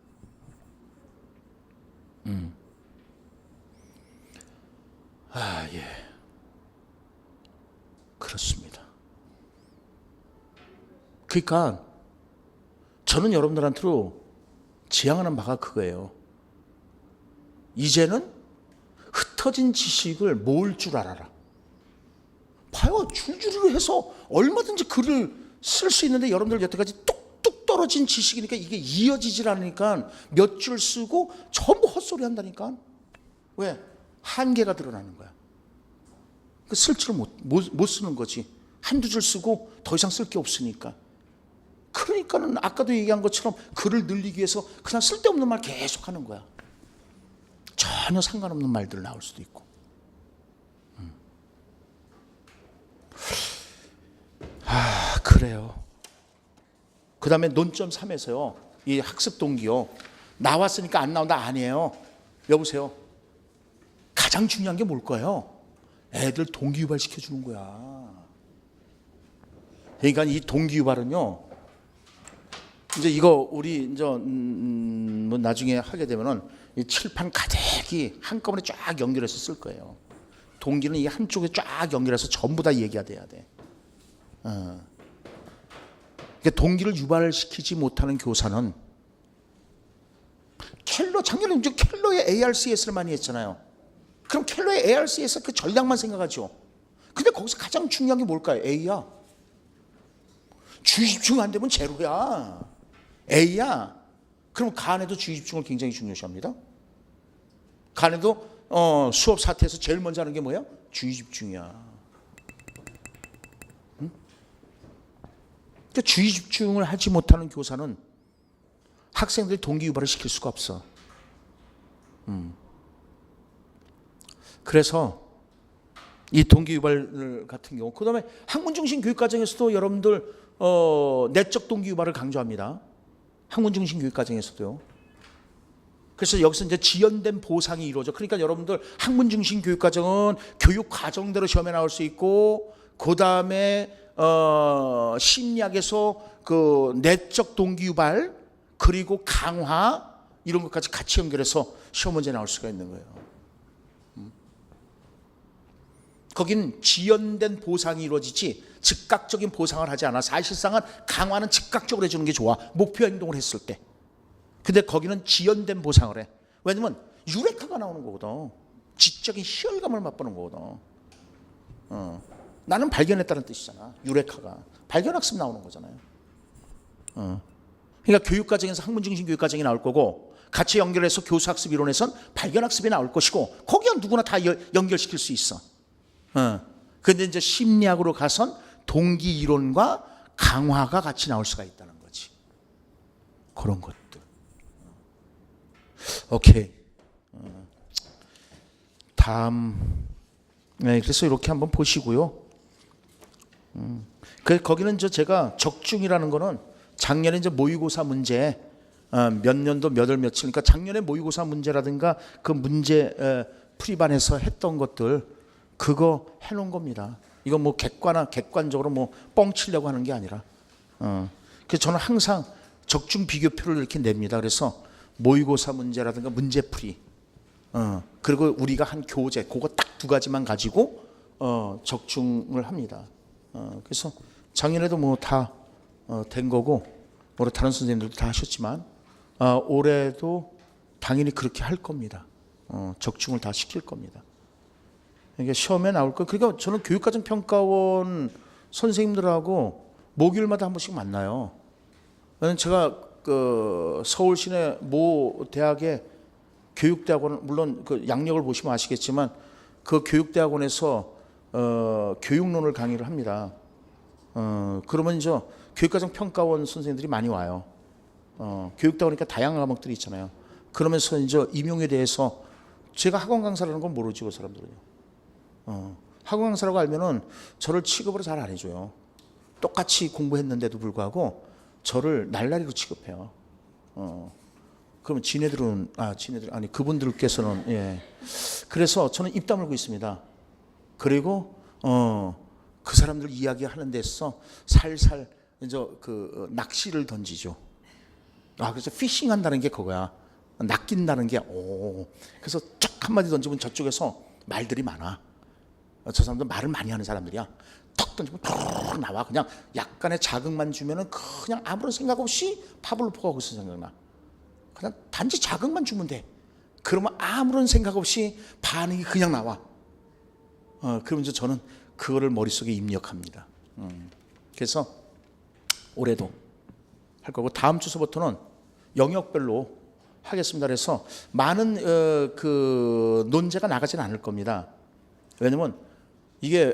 예. 그렇습니다. 그러니까 저는 여러분들한테로 지향하는 바가 그거예요. 이제는 흩어진 지식을 모을 줄 알아라. 봐요. 줄줄이 해서 얼마든지 글을 쓸 수 있는데 여러분들 여태까지 뚝뚝 떨어진 지식이니까 이게 이어지질 않으니까 몇 줄 쓰고 전부 헛소리 한다니까. 왜? 한계가 드러나는 거야. 쓸 줄을 못 쓰는 거지. 한두 줄 쓰고 더 이상 쓸 게 없으니까. 그러니까는 아까도 얘기한 것처럼 글을 늘리기 위해서 그냥 쓸데없는 말 계속 하는 거야. 전혀 상관없는 말들 나올 수도 있고. 그래요. 그 다음에 논점 3에서요. 이 학습 동기요. 나왔으니까 안 나온다 아니에요. 여보세요. 가장 중요한 게 뭘까요? 애들 동기 유발 시켜주는 거야. 그러니까 이 동기 유발은요. 이제 이거 우리 이제 뭐 나중에 하게 되면은 이 칠판 가득히 한꺼번에 쫙 연결해서 쓸 거예요. 동기는 이 한쪽에 쫙 연결해서 전부 다 얘기가 돼야 돼. 그러니까 동기를 유발시키지 못하는 교사는 작년에 이제 켈러의 ARCS를 많이 했잖아요. 그럼 켈러의 ARCS 그 전략만 생각하죠. 근데 거기서 가장 중요한 게 뭘까요? A야. 주의 집중 안 되면 제로야. A야. 그럼 간에도 주의 집중을 굉장히 중요시합니다. 간에도 수업 사태에서 제일 먼저 하는 게 뭐야? 주의 집중이야. 그러니까 주의 집중을 하지 못하는 교사는 학생들이 동기 유발을 시킬 수가 없어. 그래서 이 동기 유발 같은 경우, 그다음에 학문 중심 교육 과정에서도 여러분들 내적 동기 유발을 강조합니다. 학문 중심 교육 과정에서도요. 그래서 여기서 이제 지연된 보상이 이루어져. 그러니까 여러분들 학문 중심 교육 과정은 교육 과정대로 시험에 나올 수 있고, 그다음에 심리학에서 그 내적 동기 유발 그리고 강화 이런 것까지 같이 연결해서 시험 문제 나올 수가 있는 거예요. 거긴 지연된 보상이 이루어지지 즉각적인 보상을 하지 않아. 사실상은 강화는 즉각적으로 해주는 게 좋아. 목표 행동을 했을 때. 근데 거기는 지연된 보상을 해. 왜냐면 유레카가 나오는 거거든. 지적인 희열감을 맛보는 거거든. 나는 발견했다는 뜻이잖아. 유레카가. 발견학습 나오는 거잖아요. 그러니까 교육과정에서 학문중심 교육과정이 나올 거고, 같이 연결해서 교수학습 이론에선 발견학습이 나올 것이고, 거기가 누구나 다 연결시킬 수 있어. 근데 이제 심리학으로 가선 동기 이론과 강화가 같이 나올 수가 있다는 거지. 그런 것들. 오케이. 다음. 네, 그래서 이렇게 한번 보시고요. 거기는 제가 적중이라는 거는 작년에 이제 모의고사 문제 몇 년도 몇 월 며칠, 그러니까 작년에 모의고사 문제라든가 그 문제 풀이반에서 했던 것들 그거 해놓은 겁니다. 이거 뭐 객관적으로 뭐 뻥치려고 하는 게 아니라. 그래서 저는 항상 적중 비교표를 이렇게 냅니다. 그래서 모의고사 문제라든가 문제풀이, 그리고 우리가 한 교재, 그거 딱 두 가지만 가지고 적중을 합니다. 그래서 작년에도 뭐 다 된 거고, 뭐 다른 선생님들도 다 하셨지만 올해도 당연히 그렇게 할 겁니다. 적중을 다 시킬 겁니다. 그러니까 시험에 나올 거. 그러니까 저는 교육과정평가원 선생님들하고 목요일마다 한 번씩 만나요. 제가 그 서울 시내 모 대학의 교육대학원, 물론 그 양력을 보시면 아시겠지만 그 교육대학원에서 교육론을 강의를 합니다. 그러면 이제 교육과정평가원 선생님들이 많이 와요. 교육대학원이니까 다양한 과목들이 있잖아요. 그러면서 이제 임용에 대해서 제가 학원 강사라는 건 모르지, 그 사람들은요. 학원 강사라고 알면은 저를 취급을 잘 안 해줘요. 똑같이 공부했는데도 불구하고 저를 날라리로 취급해요. 그러면 지네들은 아니 그분들께서는 예. 그래서 저는 입 다물고 있습니다. 그리고 그 사람들 이야기하는 데서 살살 이제 그 낚시를 던지죠. 그래서 피싱 한다는 게 그거야. 낚인다는 게 그래서 쫙 한마디 던지면 저쪽에서 말들이 많아. 저 사람들 말을 많이 하는 사람들이야. 턱 던지면 툭 나와. 그냥 약간의 자극만 주면은 그냥 아무런 생각 없이 파블로프가 거기서 생각나. 그냥 단지 자극만 주면 돼. 그러면 아무런 생각 없이 반응이 그냥 나와. 그러면서 저는 그거를 머릿속에 입력합니다. 그래서 올해도 할 거고, 다음 주서부터는 영역별로 하겠습니다. 그래서 많은 그 논제가 나가지는 않을 겁니다. 왜냐면 이게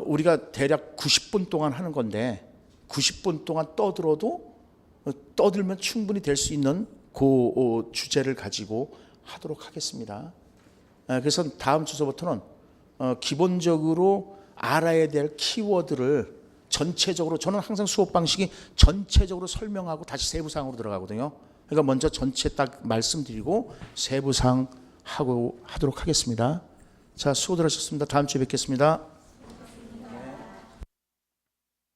우리가 대략 90분 동안 하는 건데 90분 동안 떠들면 충분히 될 수 있는 그 주제를 가지고 하도록 하겠습니다. 그래서 다음 주서부터는 기본적으로 알아야 될 키워드를 전체적으로, 저는 항상 수업 방식이 전체적으로 설명하고 다시 세부사항으로 들어가거든요. 그러니까 먼저 전체 딱 말씀드리고 세부사항 하도록 하겠습니다. 자, 수고들 하셨습니다. 다음 주에 뵙겠습니다.